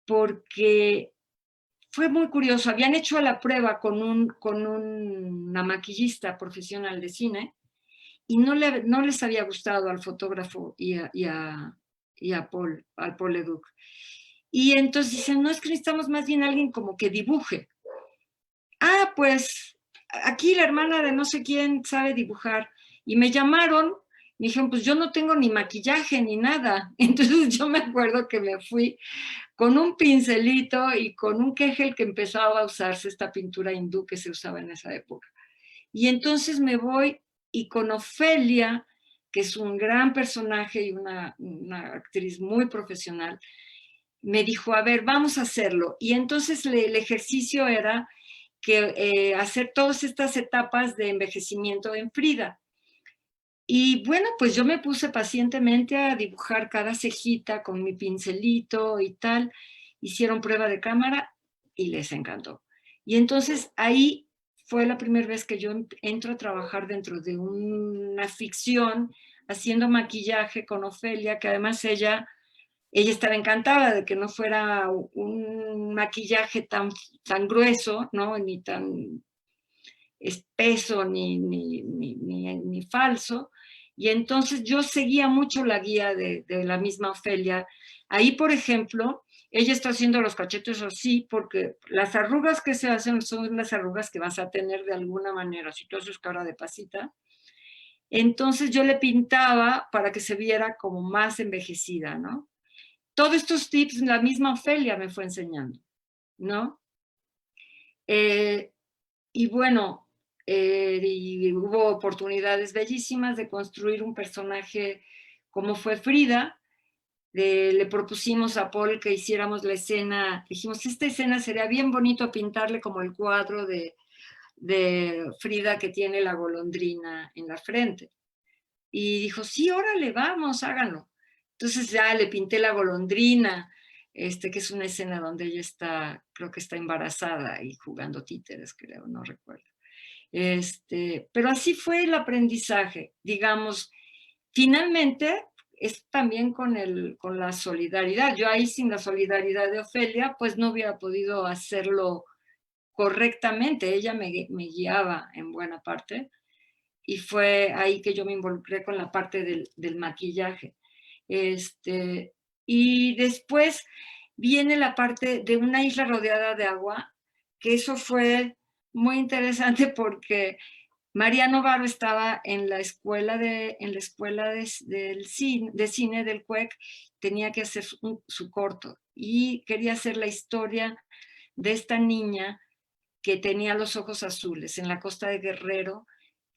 [SPEAKER 2] porque fue muy curioso. Habían hecho la prueba con una maquillista profesional de cine y no les había gustado al fotógrafo al Paul Leduc. Y entonces dicen, no, es que necesitamos más bien alguien como que dibuje. Ah, pues aquí la hermana de no sé quién sabe dibujar. Y me llamaron, me dijeron, pues yo no tengo ni maquillaje ni nada. Entonces yo me acuerdo que me fui con un pincelito y con un quejel que empezaba a usarse, esta pintura hindú que se usaba en esa época. Y entonces me voy y con Ofelia, que es un gran personaje y una actriz muy profesional, me dijo, a ver, vamos a hacerlo. Y entonces el ejercicio era que hacer todas estas etapas de envejecimiento en Frida. Y bueno, pues yo me puse pacientemente a dibujar cada cejita con mi pincelito y tal. Hicieron prueba de cámara y les encantó. Y entonces ahí fue la primera vez que yo entro a trabajar dentro de una ficción, haciendo maquillaje con Ofelia, que además ella estaba encantada de que no fuera un maquillaje tan grueso, ¿no? Ni tan espeso, ni falso. Y entonces yo seguía mucho la guía de la misma Ofelia. Ahí, por ejemplo, ella está haciendo los cachetes así porque las arrugas que se hacen son las arrugas que vas a tener de alguna manera. Si tú haces cara de pasita, entonces yo le pintaba para que se viera como más envejecida, ¿no? Todos estos tips la misma Ofelia me fue enseñando, ¿no? Y bueno, y hubo oportunidades bellísimas de construir un personaje como fue Frida. Le propusimos a Paul que hiciéramos la escena, dijimos, esta escena sería bien bonito pintarle como el cuadro de Frida que tiene la golondrina en la frente. Y dijo, sí, órale, vamos, háganlo. Entonces ya le pinté la golondrina, que es una escena donde ella está, creo que está embarazada y jugando títeres, creo, no recuerdo. Pero así fue el aprendizaje, digamos. Finalmente, es también con la solidaridad. Yo ahí sin la solidaridad de Ofelia, pues no hubiera podido hacerlo correctamente. Ella me guiaba en buena parte y fue ahí que yo me involucré con la parte del maquillaje. Y después viene la parte de una isla rodeada de agua, que eso fue muy interesante porque María Novaro estaba en la escuela de cine del CUEC, tenía que hacer su corto y quería hacer la historia de esta niña que tenía los ojos azules en la costa de Guerrero.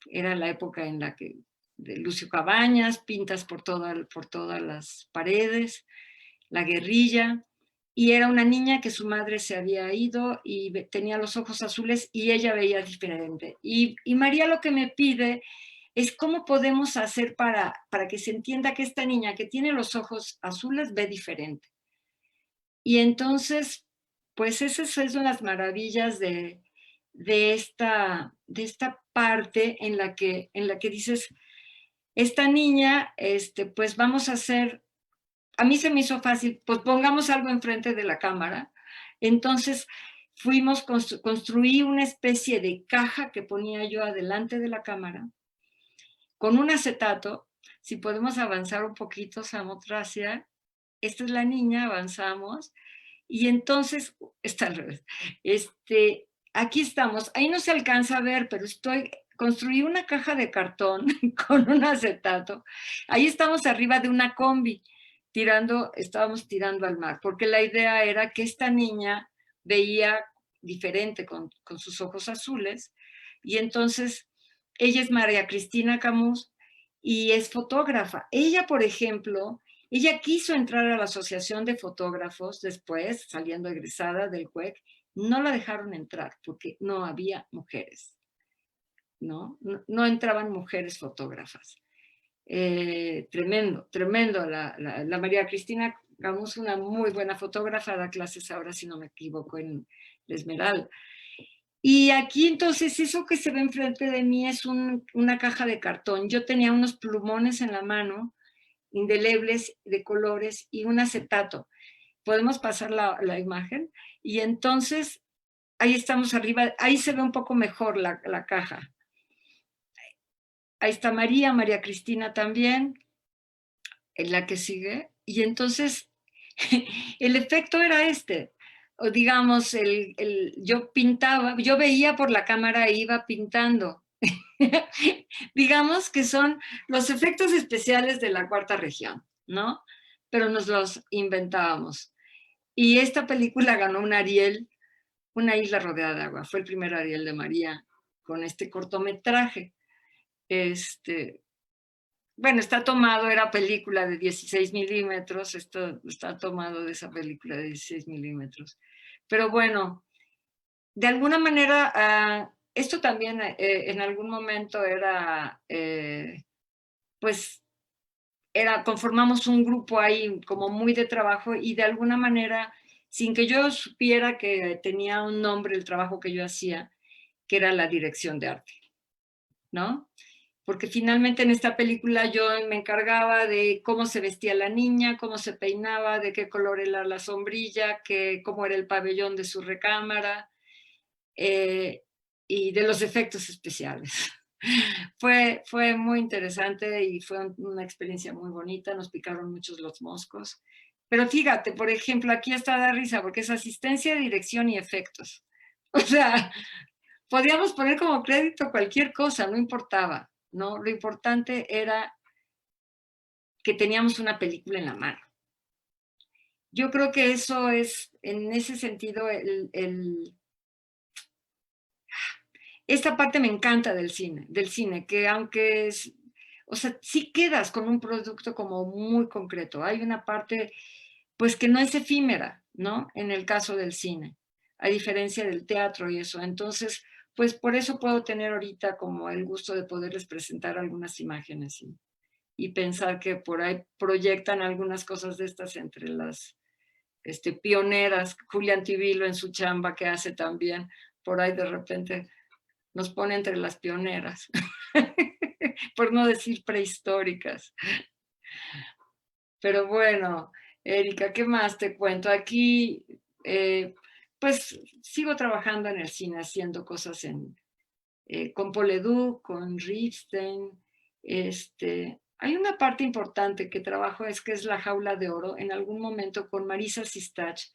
[SPEAKER 2] Era la época en la que de Lucio Cabañas, pintas por todas las paredes, la guerrilla, y era una niña que su madre se había ido y tenía los ojos azules y ella veía diferente. Y María lo que me pide es cómo podemos hacer para que se entienda que esta niña que tiene los ojos azules ve diferente. Y entonces, pues esas son las maravillas de esta parte en la que dices, esta niña, pues vamos a hacer, a mí se me hizo fácil, pues pongamos algo enfrente de la cámara. Entonces construí una especie de caja que ponía yo adelante de la cámara con un acetato. Si podemos avanzar un poquito, Samotracia, esta es la niña, avanzamos. Y entonces, está al revés, aquí estamos. Ahí no se alcanza a ver, pero construí una caja de cartón con un acetato. Ahí estamos arriba de una combi, estábamos tirando al mar, porque la idea era que esta niña veía diferente con sus ojos azules, y entonces ella es María Cristina Camus y es fotógrafa. Ella, por ejemplo, ella quiso entrar a la Asociación de Fotógrafos después, saliendo egresada del CUEC, no la dejaron entrar porque no había mujeres, ¿no? No entraban mujeres fotógrafas. Tremendo, tremendo. La María Cristina Camus, una muy buena fotógrafa, da clases ahora, si no me equivoco, en La Esmeralda. Y aquí entonces eso que se ve enfrente de mí es una caja de cartón. Yo tenía unos plumones en la mano, indelebles de colores y un acetato. Podemos pasar la imagen. Y entonces ahí estamos arriba, ahí se ve un poco mejor la caja. Ahí está María Cristina también, en la que sigue. Y entonces el efecto era este. O digamos, yo pintaba, yo veía por la cámara e iba pintando. Digamos que son los efectos especiales de la cuarta región, ¿no? Pero nos los inventábamos. Y esta película ganó un Ariel, Una isla rodeada de agua. Fue el primer Ariel de María con este cortometraje. Bueno, está tomado, era película de 16 milímetros, esto está tomado de esa película de 16 milímetros. Pero bueno, de alguna manera, esto también en algún momento era, pues, conformamos un grupo ahí como muy de trabajo y de alguna manera, sin que yo supiera que tenía un nombre el trabajo que yo hacía, que era la dirección de arte, ¿no? Porque finalmente en esta película yo me encargaba de cómo se vestía la niña, cómo se peinaba, de qué color era la sombrilla, cómo era el pabellón de su recámara, y de los efectos especiales. Fue muy interesante y fue una experiencia muy bonita, nos picaron muchos los moscos. Pero fíjate, por ejemplo, aquí está da risa porque es asistencia, dirección y efectos. O sea, podíamos poner como crédito cualquier cosa, no importaba, ¿no? Lo importante era que teníamos una película en la mano. Yo creo que eso es, en ese sentido, esta parte me encanta del cine, que aunque es, o sea, sí quedas con un producto como muy concreto. Hay una parte, pues, que no es efímera, ¿no? En el caso del cine, a diferencia del teatro y eso. Entonces, pues por eso puedo tener ahorita como el gusto de poderles presentar algunas imágenes y pensar que por ahí proyectan algunas cosas de estas entre las pioneras. Julián Tibilo en su chamba que hace también, por ahí de repente nos pone entre las pioneras, por no decir prehistóricas. Pero bueno, Erika, ¿qué más te cuento? Aquí, pues sigo trabajando en el cine, haciendo cosas con Paul Ledoux, con Ripstein. Hay una parte importante que trabajo, que es La Jaula de Oro, en algún momento con Marisa Sistach.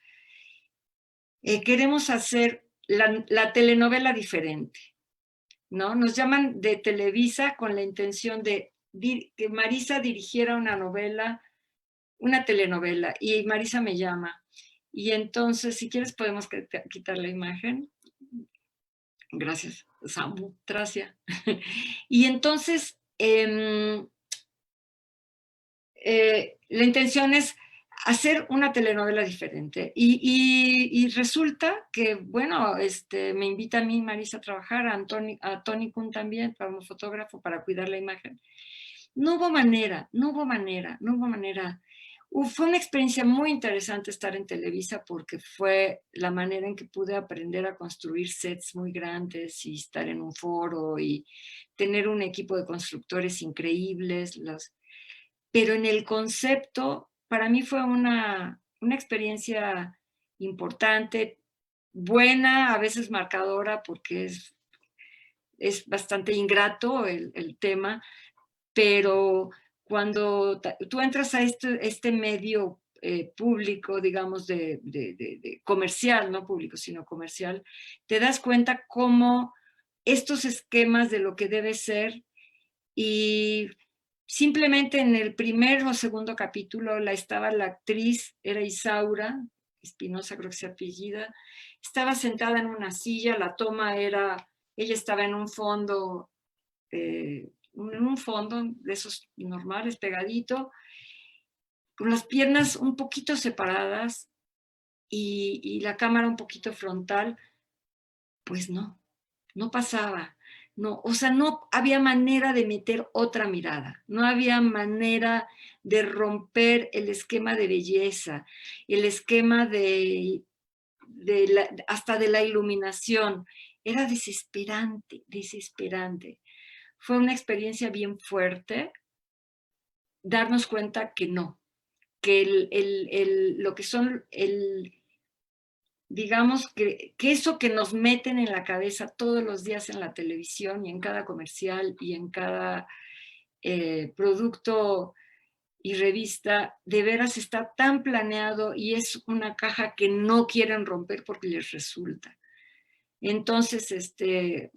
[SPEAKER 2] Queremos hacer la telenovela diferente, ¿no? Nos llaman de Televisa con la intención de que Marisa dirigiera una telenovela, y Marisa me llama. Y entonces, si quieres, podemos quitar la imagen. Gracias, Samu, gracias. Y entonces, la intención es hacer una telenovela diferente. Y resulta que, bueno, me invita a mí Marisa a trabajar, a Tony Kuhn también, para un fotógrafo, para cuidar la imagen. No hubo manera. Fue una experiencia muy interesante estar en Televisa porque fue la manera en que pude aprender a construir sets muy grandes y estar en un foro y tener un equipo de constructores increíbles. Pero en el concepto, para mí fue una experiencia importante, buena, a veces marcadora, porque es bastante ingrato el tema, pero cuando tú entras a este medio público, digamos, de comercial, no público, sino comercial, te das cuenta cómo estos esquemas de lo que debe ser, y simplemente en el primer o segundo capítulo estaba la actriz, era Isaura Espinosa, creo que se apellida, estaba sentada en una silla, la toma era, ella estaba en un fondo de esos normales, pegadito, con las piernas un poquito separadas y la cámara un poquito frontal. Pues no pasaba. No, o sea, no había manera de meter otra mirada, no había manera de romper el esquema de belleza, el esquema hasta de la iluminación. Era desesperante, desesperante. Fue una experiencia bien fuerte darnos cuenta que no, que lo que son digamos que eso que nos meten en la cabeza todos los días en la televisión y en cada comercial y en cada producto y revista, de veras está tan planeado y es una caja que no quieren romper porque les resulta. Entonces,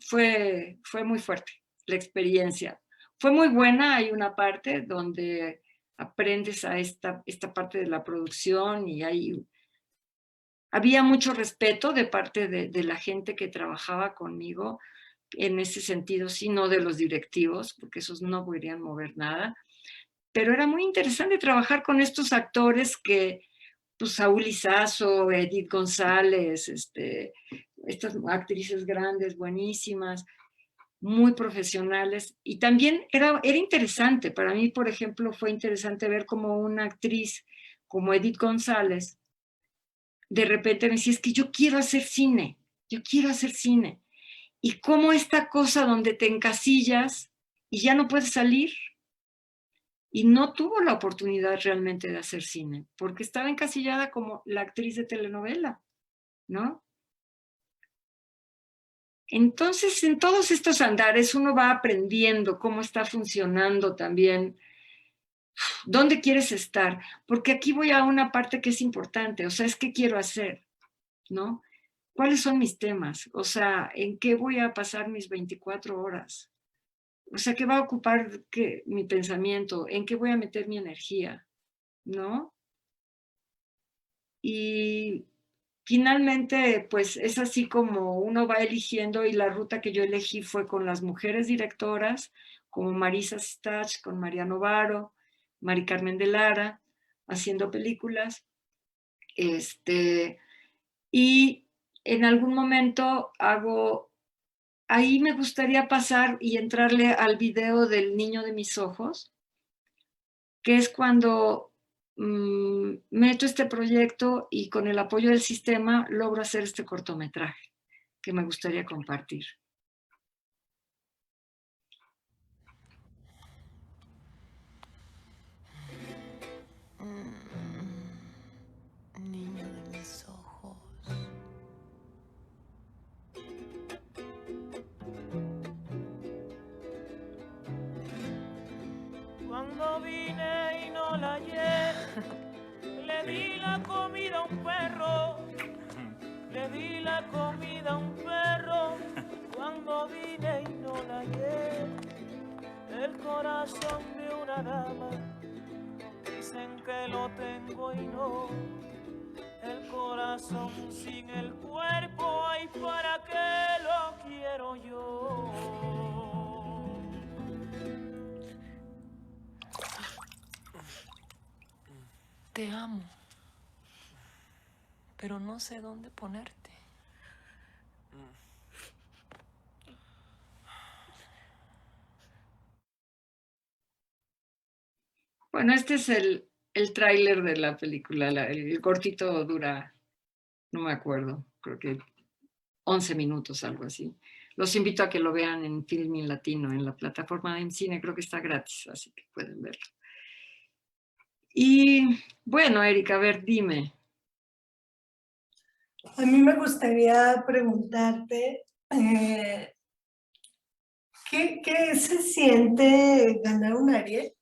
[SPEAKER 2] fue muy fuerte la experiencia. Fue muy buena, hay una parte donde aprendes a esta parte de la producción y había mucho respeto de parte de la gente que trabajaba conmigo en ese sentido, sí, no de los directivos, porque esos no podrían mover nada, pero era muy interesante trabajar con estos actores que, pues, Saúl Lizazo, Edith González, estas actrices grandes, buenísimas, muy profesionales, y también era interesante, para mí, por ejemplo, fue interesante ver cómo una actriz como Edith González, de repente me decía, es que yo quiero hacer cine, y cómo esta cosa donde te encasillas y ya no puedes salir, y no tuvo la oportunidad realmente de hacer cine, porque estaba encasillada como la actriz de telenovela, ¿no? Entonces, en todos estos andares uno va aprendiendo cómo está funcionando también, dónde quieres estar, porque aquí voy a una parte que es importante, o sea, es qué quiero hacer, ¿no? ¿Cuáles son mis temas? O sea, ¿en qué voy a pasar mis 24 horas? O sea, ¿qué va a ocupar mi pensamiento? ¿En qué voy a meter mi energía? ¿No? Y finalmente, pues es así como uno va eligiendo, y la ruta que yo elegí fue con las mujeres directoras, como Marisa Stach, con Mariano Varo, Mari Carmen de Lara, haciendo películas. Y en algún momento ahí me gustaría pasar y entrarle al video del niño de mis ojos, que es cuando meto este proyecto y con el apoyo del sistema logro hacer este cortometraje que me gustaría compartir.
[SPEAKER 3] Niño de mis ojos.
[SPEAKER 4] Cuando vine y no la hallé, le di la comida a un perro, le di la comida a un perro. Cuando vine y no la hallé, el corazón de una dama, dicen que lo tengo y no. El corazón sin el cuerpo, ay, ¿para qué lo quiero yo?
[SPEAKER 3] Te amo, pero no sé dónde ponerte.
[SPEAKER 2] Bueno, este es el tráiler de la película. El cortito dura, no me acuerdo, creo que 11 minutos, algo así. Los invito a que lo vean en Filmin Latino, en la plataforma de cine, creo que está gratis, así que pueden verlo. Y bueno, Erika, a ver, dime.
[SPEAKER 1] A mí me gustaría preguntarte, ¿qué se siente ganar un Ariel?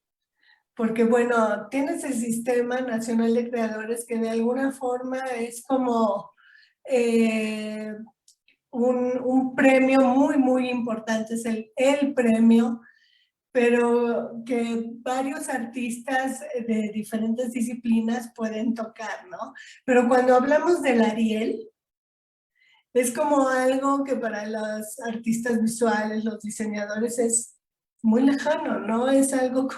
[SPEAKER 1] porque bueno, tienes el Sistema Nacional de Creadores que de alguna forma es como un premio muy, muy importante, es el premio, pero que varios artistas de diferentes disciplinas pueden tocar, ¿no? Pero cuando hablamos del Ariel, es como algo que para los artistas visuales, los diseñadores, es muy lejano, ¿no? Es algo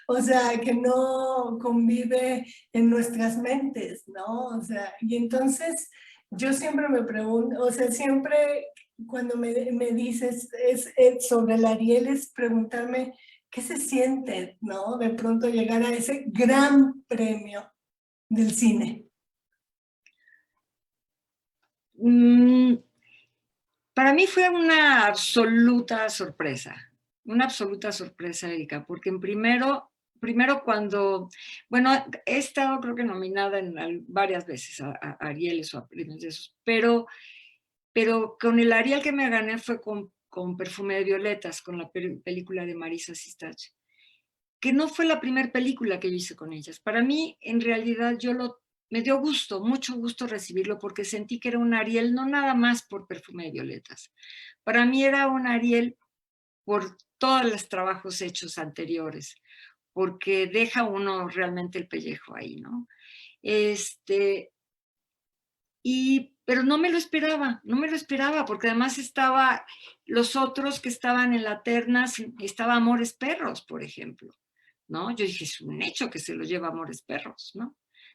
[SPEAKER 1] o sea, que no convive en nuestras mentes, ¿no? O sea, y entonces yo siempre me pregunto, o sea, siempre cuando me dices sobre el Ariel es preguntarme qué se siente, ¿no? De pronto llegar a ese gran premio del cine.
[SPEAKER 2] Para mí fue una absoluta sorpresa, Erika, porque primero cuando, bueno, he estado creo que nominada varias veces a Arieles o a premios de esos, pero con el Ariel que me gané fue con Perfume de Violetas, con la película de Marisa Sistache, que no fue la primera película que yo hice con ellas. Para mí, en realidad, me dio gusto, mucho gusto recibirlo, porque sentí que era un Ariel, no nada más por Perfume de Violetas. Para mí era un Ariel por todos los trabajos hechos anteriores, porque deja uno realmente el pellejo ahí, ¿no? Pero no me lo esperaba, porque además estaba los otros que estaban en la terna, estaba Amores Perros, por ejemplo, ¿no? Yo dije, es un hecho que se lo lleva Amores Perros, ¿no?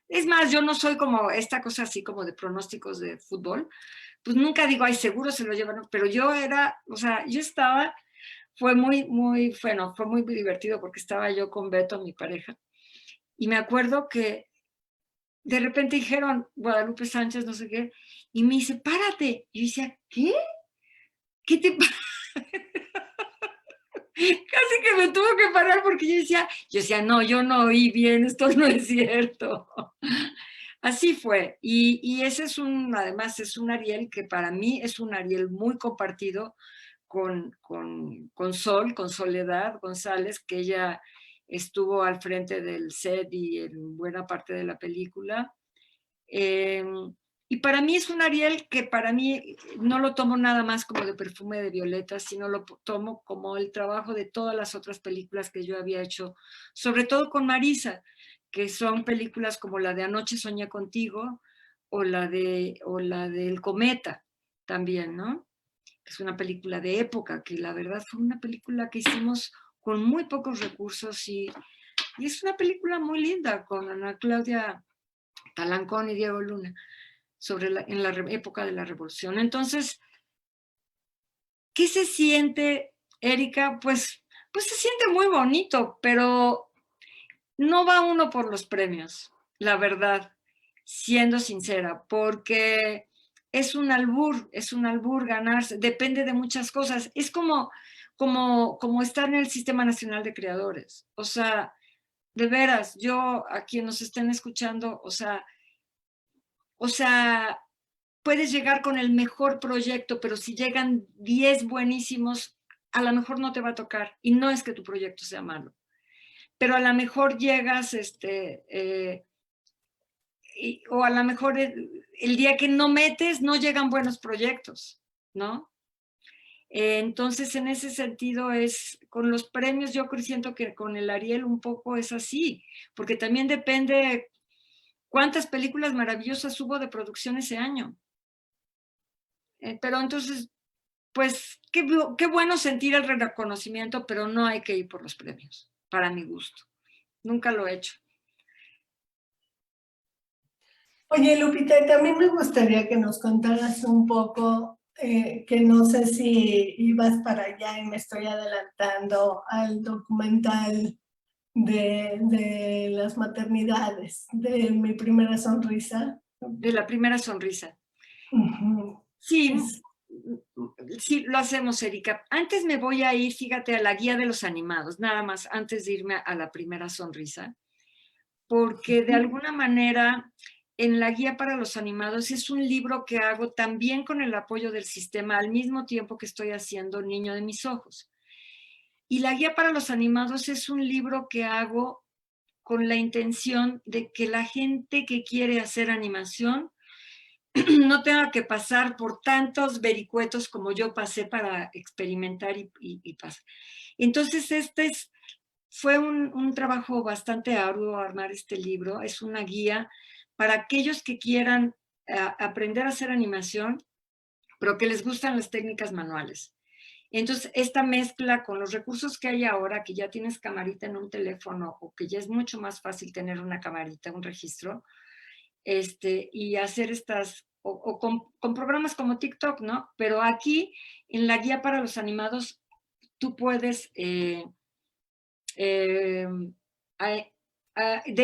[SPEAKER 2] Es más, yo no soy como esta cosa así como de pronósticos de fútbol, pues nunca digo, ay, seguro se lo llevan, pero yo estaba, fue muy divertido porque estaba yo con Beto, mi pareja, y me acuerdo que de repente dijeron Guadalupe Sánchez, no sé qué, y me dice, párate. Y yo decía, ¿qué? ¿Qué te pasa? Casi que me tuvo que parar porque yo decía, no, yo no oí bien, esto no es cierto. Así fue. Y ese además es un Ariel que para mí es un Ariel muy compartido con Soledad González, que ella estuvo al frente del set y en buena parte de la película. Y para mí es un Ariel que para mí no lo tomo nada más como de Perfume de Violetas, sino lo tomo como el trabajo de todas las otras películas que yo había hecho, sobre todo con Marisa, que son películas como la de Anoche soñé contigo o la del Cometa también, ¿no? Es una película de época, que la verdad fue una película que hicimos con muy pocos recursos y es una película muy linda con Ana Claudia Talancón y Diego Luna, en la época de la Revolución. Entonces, ¿qué se siente, Erika? Pues se siente muy bonito, pero no va uno por los premios, la verdad, siendo sincera, porque es un albur ganarse, depende de muchas cosas. Es como estar en el Sistema Nacional de Creadores. O sea, de veras, yo a quienes nos estén escuchando, o sea, puedes llegar con el mejor proyecto, pero si llegan 10 buenísimos, a lo mejor no te va a tocar. Y no es que tu proyecto sea malo, pero a lo mejor llegas, o a lo mejor el día que no metes, no llegan buenos proyectos, ¿no? Entonces, en ese sentido con los premios, yo siento que con el Ariel un poco es así, porque también depende cuántas películas maravillosas hubo de producción ese año. Pero entonces, pues, qué bueno sentir el reconocimiento, pero no hay que ir por los premios, para mi gusto. Nunca lo he hecho.
[SPEAKER 1] Oye, Lupita, también me gustaría que nos contaras un poco, que no sé si ibas para allá y me estoy adelantando al documental de las maternidades, de Mi Primera Sonrisa.
[SPEAKER 2] De la primera sonrisa.
[SPEAKER 1] Uh-huh.
[SPEAKER 2] Sí, sí, lo hacemos, Erika. Antes me voy a ir, fíjate, a la guía de los animados, nada más, antes de irme a la primera sonrisa, porque de alguna manera en la guía para los animados es un libro que hago también con el apoyo del sistema al mismo tiempo que estoy haciendo Niño de mis ojos. Y la guía para los animados es un libro que hago con la intención de que la gente que quiere hacer animación no tenga que pasar por tantos vericuetos como yo pasé para experimentar y pasar. Entonces, fue un trabajo bastante arduo armar este libro. Es una guía para aquellos que quieran aprender a hacer animación, pero que les gustan las técnicas manuales. Entonces, esta mezcla con los recursos que hay ahora, que ya tienes camarita en un teléfono o que ya es mucho más fácil tener una camarita, un registro, y hacer o con programas como TikTok, ¿no? Pero aquí, en la guía para los animados, tú puedes de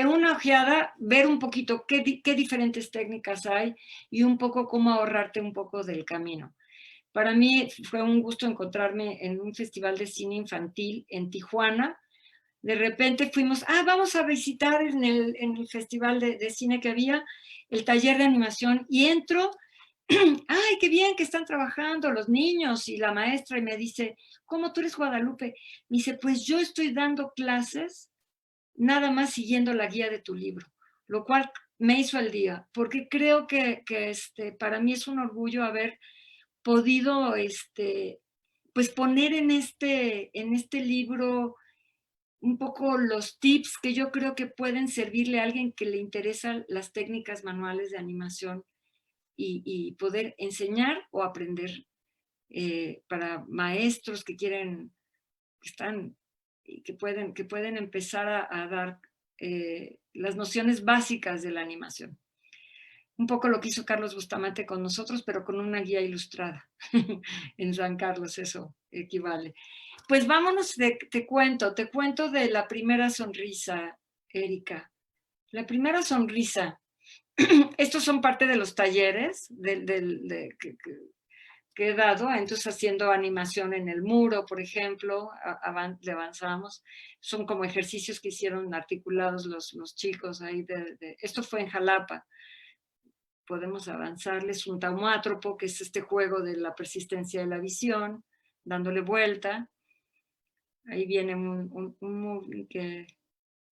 [SPEAKER 2] una ojeada ver un poquito qué diferentes técnicas hay y un poco cómo ahorrarte un poco del camino. Para mí fue un gusto encontrarme en un festival de cine infantil en Tijuana. De repente fuimos, vamos a visitar en el festival de cine que había, el taller de animación, y entro, ¡ay, qué bien que están trabajando los niños! Y la maestra, y me dice, ¿cómo tú eres Guadalupe? Me dice, pues yo estoy dando clases nada más siguiendo la guía de tu libro, lo cual me hizo el día, porque creo que para mí es un orgullo haber podido pues poner en este libro un poco los tips que yo creo que pueden servirle a alguien que le interesan las técnicas manuales de animación y poder enseñar o aprender para maestros que quieren, que pueden empezar a dar las nociones básicas de la animación. Un poco lo que hizo Carlos Bustamante con nosotros, pero con una guía ilustrada. En San Carlos eso equivale. Pues vámonos, te cuento de la primera sonrisa, Erika. La primera sonrisa. Estos son parte de los talleres que he dado, entonces haciendo animación en el muro, por ejemplo, le avanzamos. Son como ejercicios que hicieron articulados los chicos ahí. Esto fue en Jalapa. Podemos avanzarles un taumátropo, que es este juego de la persistencia de la visión, dándole vuelta. Ahí viene un movie que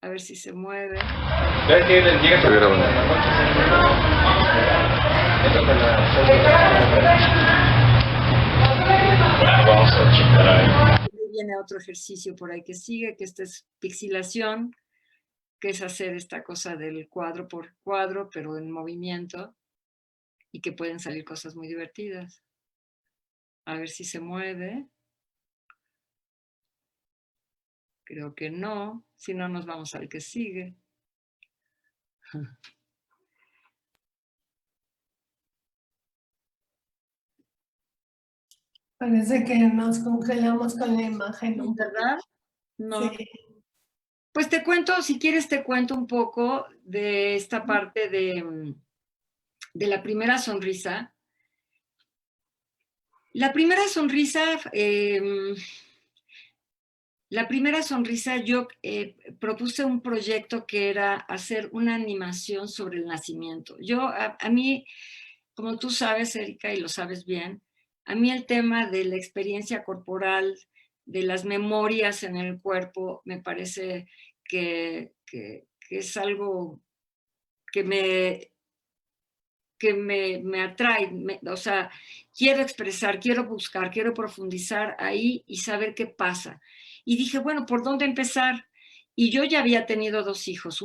[SPEAKER 2] a ver si se mueve. Ahí viene otro ejercicio por ahí que sigue, que esta es pixilación, que es hacer esta cosa del cuadro por cuadro, pero en movimiento, y que pueden salir cosas muy divertidas. A ver si se mueve. Creo que no, si no nos vamos al que sigue.
[SPEAKER 1] Parece que nos congelamos con la imagen.
[SPEAKER 2] ¿Verdad? No.
[SPEAKER 1] Sí.
[SPEAKER 2] Pues te cuento, si quieres te cuento un poco de esta parte de la primera sonrisa. La primera sonrisa yo propuse un proyecto que era hacer una animación sobre el nacimiento. A mí, como tú sabes, Erika, y lo sabes bien, a mí el tema de la experiencia corporal, de las memorias en el cuerpo, me parece que es algo que me atrae, o sea, quiero expresar, quiero buscar, quiero profundizar ahí y saber qué pasa. Y dije, bueno, ¿por dónde empezar? Y yo ya había tenido 2 hijos,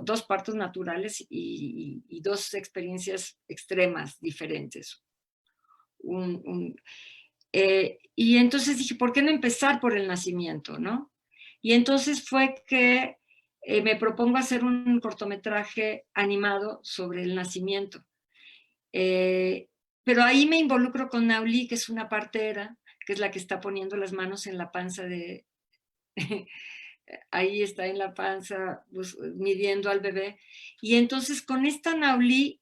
[SPEAKER 2] dos partos naturales y 2 experiencias extremas diferentes. Y entonces dije, ¿por qué no empezar por el nacimiento, no? Y entonces fue que me propongo hacer un cortometraje animado sobre el nacimiento. Pero ahí me involucro con Nauli, que es una partera, que es la que está poniendo las manos en la panza de... ahí está en la panza, pues, midiendo al bebé. Y entonces con esta Nauli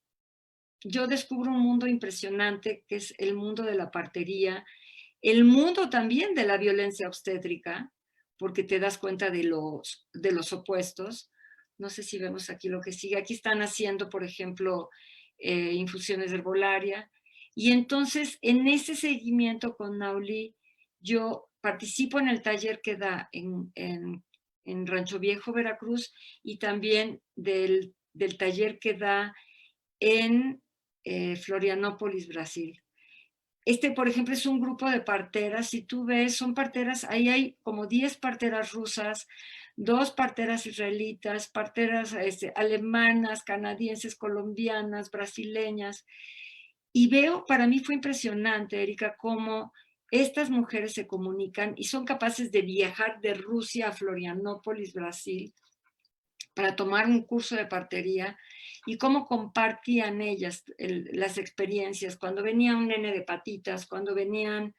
[SPEAKER 2] yo descubro un mundo impresionante, que es el mundo de la partería, el mundo también de la violencia obstétrica, porque te das cuenta de los opuestos. No sé si vemos aquí lo que sigue. Aquí están haciendo, por ejemplo, infusiones de herbolaria. Y entonces, en ese seguimiento con Nauli, yo participo en el taller que da en en Rancho Viejo, Veracruz, y también del taller que da en Florianópolis, Brasil. Por ejemplo, es un grupo de parteras. Si tú ves, son parteras, ahí hay como 10 parteras rusas, 2 parteras israelitas, parteras alemanas, canadienses, colombianas, brasileñas. Y veo, para mí fue impresionante, Erika, cómo estas mujeres se comunican y son capaces de viajar de Rusia a Florianópolis, Brasil, para tomar un curso de partería, y cómo compartían ellas las experiencias, cuando venía un nene de patitas, cuando venían,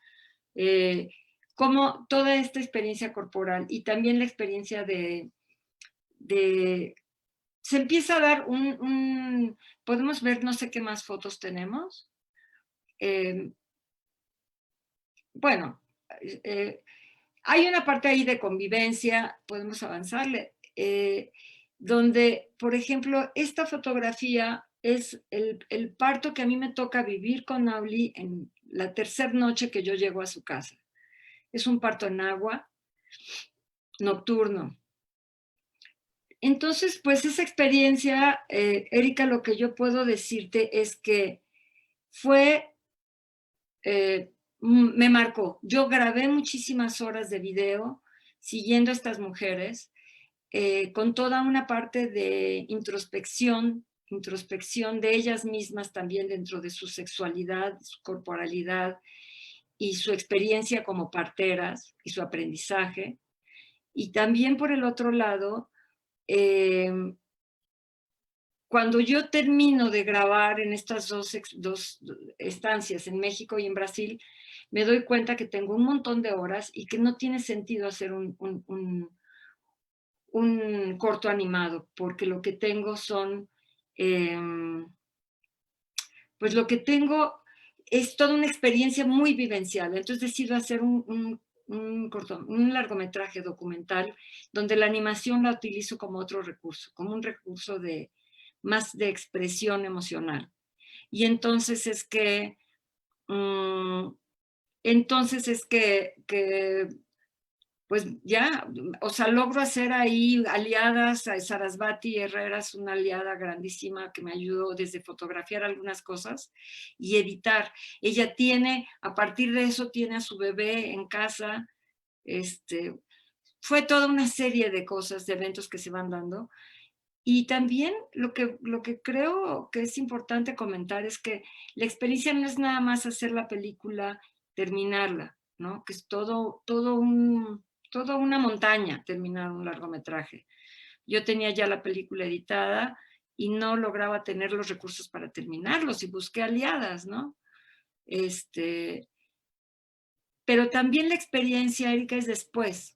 [SPEAKER 2] como toda esta experiencia corporal y también la experiencia de se empieza a dar podemos ver, no sé qué más fotos tenemos. Bueno, hay una parte ahí de convivencia, podemos avanzarle, donde, por ejemplo, esta fotografía es el parto que a mí me toca vivir con Nauli en la tercera noche que yo llego a su casa. Es un parto en agua, nocturno. Entonces, pues esa experiencia, Erika, lo que yo puedo decirte es que me marcó. Yo grabé muchísimas horas de video siguiendo a estas mujeres, con toda una parte de introspección de ellas mismas también dentro de su sexualidad, su corporalidad y su experiencia como parteras y su aprendizaje. Y también por el otro lado, cuando yo termino de grabar en estas dos estancias, en México y en Brasil, me doy cuenta que tengo un montón de horas y que no tiene sentido hacer un corto animado, porque lo que tengo son, pues lo que tengo es toda una experiencia muy vivencial. Entonces decido hacer un largometraje documental donde la animación la utilizo como otro recurso, como un recurso más de expresión emocional. Y entonces es que pues ya, o sea, logro hacer ahí aliadas. A Sarasvati Herrera es una aliada grandísima que me ayudó desde fotografiar algunas cosas y editar. Ella a partir de eso, tiene a su bebé en casa. Fue toda una serie de cosas, de eventos que se van dando. Y también lo que creo que es importante comentar es que la experiencia no es nada más hacer la película, terminarla, ¿no? Que es toda una montaña terminar un largometraje. Yo tenía ya la película editada y no lograba tener los recursos para terminarlos y busqué aliadas, ¿no? Pero también la experiencia, Erika, es después.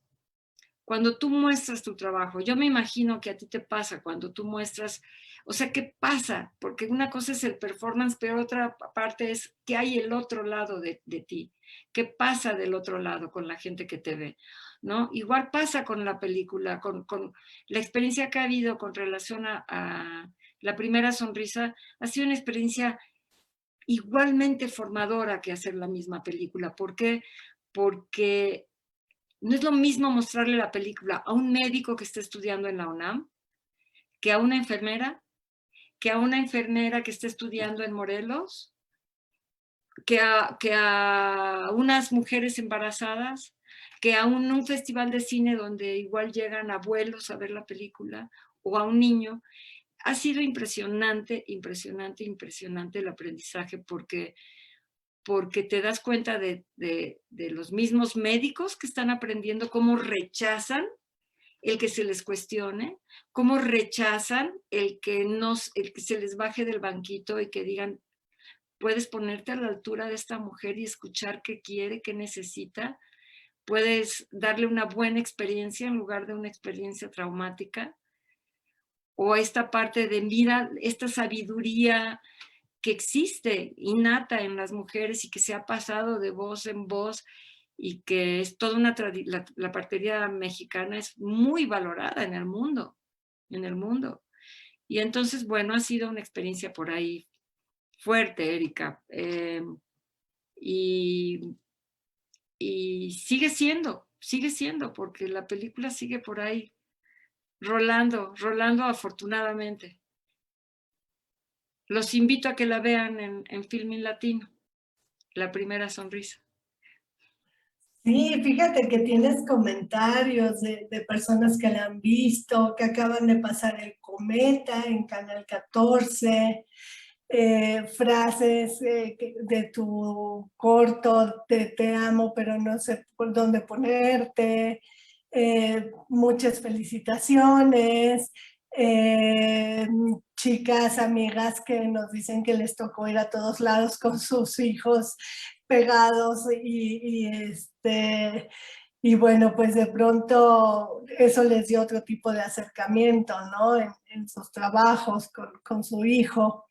[SPEAKER 2] Cuando tú muestras tu trabajo, yo me imagino que a ti te pasa cuando tú muestras, o sea, ¿qué pasa? Porque una cosa es el performance, pero otra parte es qué hay el otro lado de ti, qué pasa del otro lado con la gente que te ve, ¿no? Igual pasa con la película, con la experiencia que ha habido con relación a La Primera Sonrisa, ha sido una experiencia igualmente formadora que hacer la misma película. ¿Por qué? Porque no es lo mismo mostrarle la película a un médico que está estudiando en la UNAM, que a una enfermera que está estudiando en Morelos, que a unas mujeres embarazadas, que a un festival de cine donde igual llegan abuelos a ver la película, o a un niño. Ha sido impresionante el aprendizaje, porque te das cuenta de los mismos médicos que están aprendiendo cómo rechazan el que se les cuestione, cómo rechazan el que se les baje del banquito y que digan, puedes ponerte a la altura de esta mujer y escuchar qué quiere, qué necesita, puedes darle una buena experiencia en lugar de una experiencia traumática, o esta parte de mira, esta sabiduría que existe innata en las mujeres y que se ha pasado de voz en voz, y que es toda la partería mexicana es muy valorada en el mundo. Y entonces, bueno, ha sido una experiencia por ahí fuerte, Erika. Y sigue siendo, porque la película sigue por ahí Rolando afortunadamente. Los invito a que la vean en Filmin Latino, La Primera Sonrisa.
[SPEAKER 1] Sí, fíjate que tienes comentarios de personas que la han visto, que acaban de pasar el cometa en Canal 14, frases de tu corto, te amo, pero no sé por dónde ponerte, muchas felicitaciones, chicas, amigas que nos dicen que les tocó ir a todos lados con sus hijos pegados y bueno, pues de pronto eso les dio otro tipo de acercamiento, ¿no? En sus trabajos con su hijo.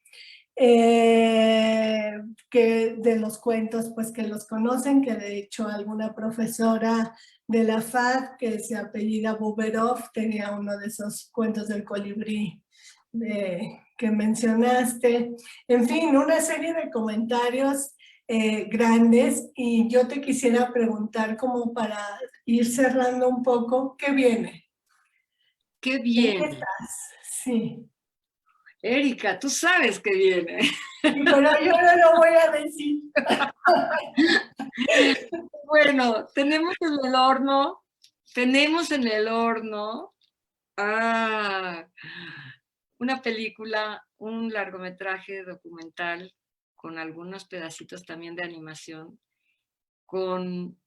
[SPEAKER 1] Que de los cuentos, pues que los conocen, que de hecho alguna profesora de la FAD, que se apellida Buberov, tenía uno de esos cuentos del colibrí que mencionaste. En fin, una serie de comentarios grandes, y yo te quisiera preguntar, como para ir cerrando un poco, ¿qué viene?
[SPEAKER 2] ¡Qué
[SPEAKER 1] ¿En qué
[SPEAKER 2] bien!
[SPEAKER 1] estás? Sí.
[SPEAKER 2] Erika, tú sabes que viene.
[SPEAKER 1] Sí, pero yo no lo voy a decir.
[SPEAKER 2] Bueno, tenemos en el horno una película, un largometraje documental con algunos pedacitos también de animación, con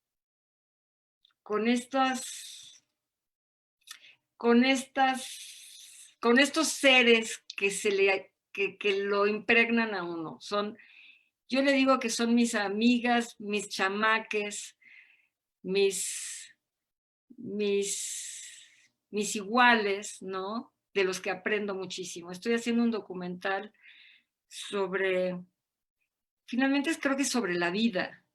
[SPEAKER 2] estos seres que lo impregnan a uno. Yo le digo que son mis amigas, mis chamaques, mis iguales, ¿no? De los que aprendo muchísimo. Estoy haciendo un documental finalmente creo que sobre la vida,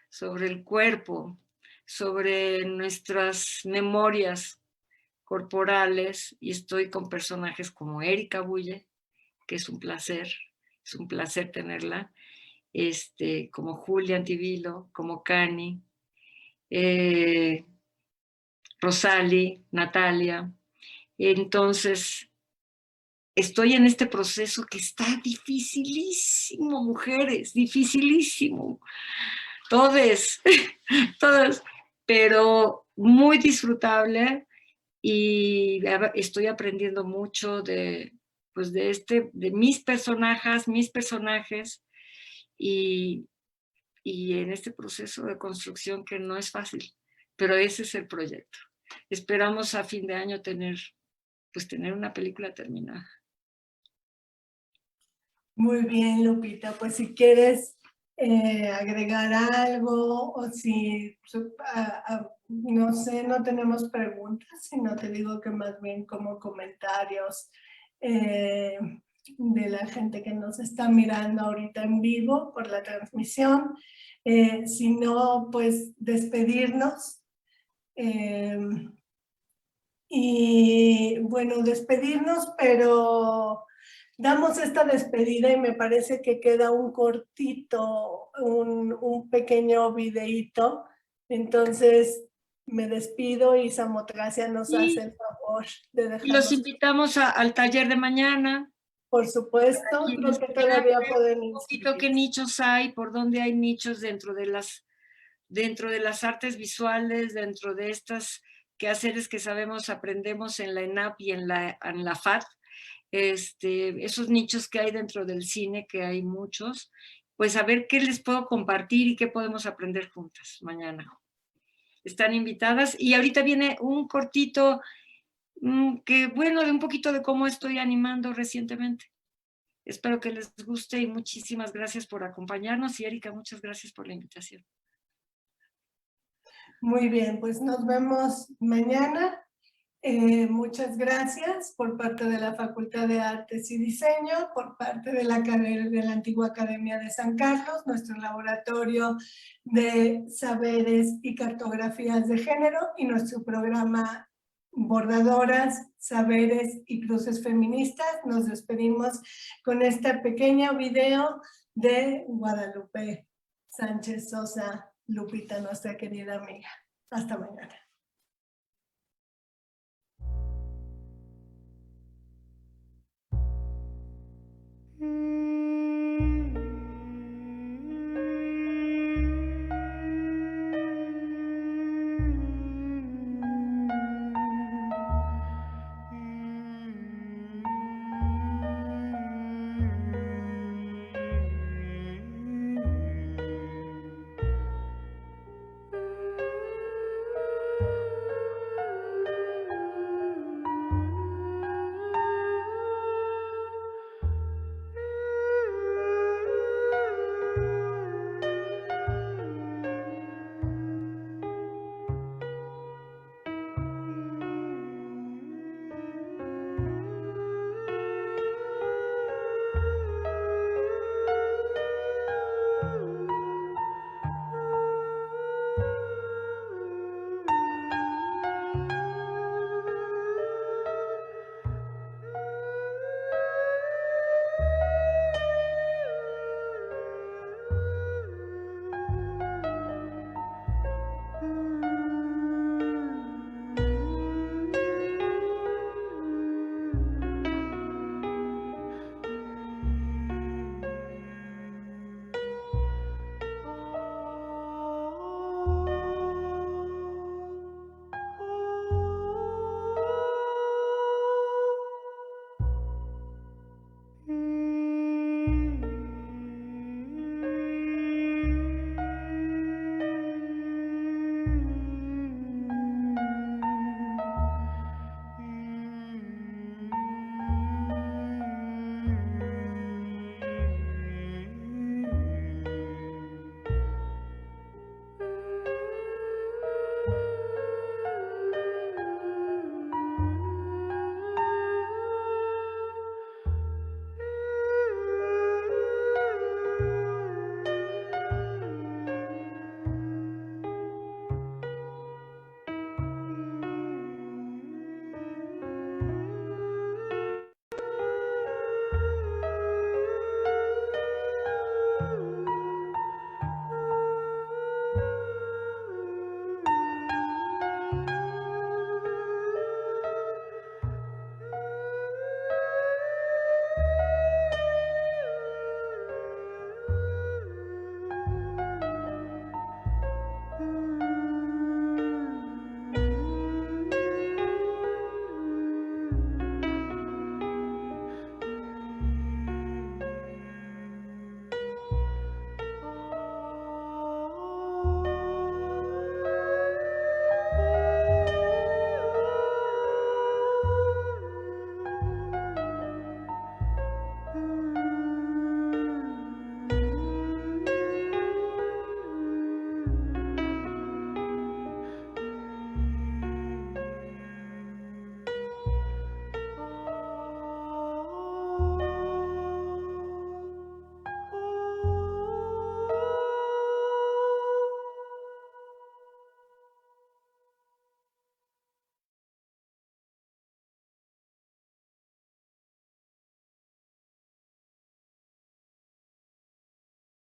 [SPEAKER 2] sobre el cuerpo, sobre nuestras memorias corporales, y estoy con personajes como Erika Bulle, que es un placer tenerla, como Julia Antivilo, como Cani, Rosali, Natalia. Entonces, estoy en este proceso que está dificilísimo, mujeres, dificilísimo. Todas, pero muy disfrutable, y estoy aprendiendo mucho de mis personajes, y en este proceso de construcción que no es fácil, pero ese es el proyecto. Esperamos a fin de año tener una película terminada.
[SPEAKER 1] Muy bien, Lupita, pues si quieres agregar algo, o si, no sé, no tenemos preguntas, sino te digo que más bien como comentarios de la gente que nos está mirando ahorita en vivo por la transmisión, si no, pues despedirnos. Y bueno, despedirnos, pero damos esta despedida y me parece que queda un cortito, un pequeño videíto. Entonces me despido y Samotracia nos hace el favor de
[SPEAKER 2] Y los
[SPEAKER 1] dejarnos.
[SPEAKER 2] invitamos al taller de mañana.
[SPEAKER 1] Por supuesto, creo que todavía pueden
[SPEAKER 2] un poquito qué nichos hay, por dónde hay nichos dentro de las artes visuales, dentro de estas quehaceres que sabemos, aprendemos en la ENAP y en la FAD, esos nichos que hay dentro del cine, que hay muchos, pues a ver qué les puedo compartir y qué podemos aprender juntas mañana. Están invitadas, y ahorita viene un cortito de un poquito de cómo estoy animando recientemente. Espero que les guste y muchísimas gracias por acompañarnos, y Erika, muchas gracias por la invitación.
[SPEAKER 1] Muy bien, pues nos vemos mañana. Muchas gracias por parte de la Facultad de Artes y Diseño, por parte de la antigua Academia de San Carlos, nuestro laboratorio de saberes y cartografías de género, y nuestro programa Bordadoras, Saberes y Cruces Feministas. Nos despedimos con este pequeño video de Guadalupe Sánchez Sosa, Lupita, nuestra querida amiga. Hasta mañana.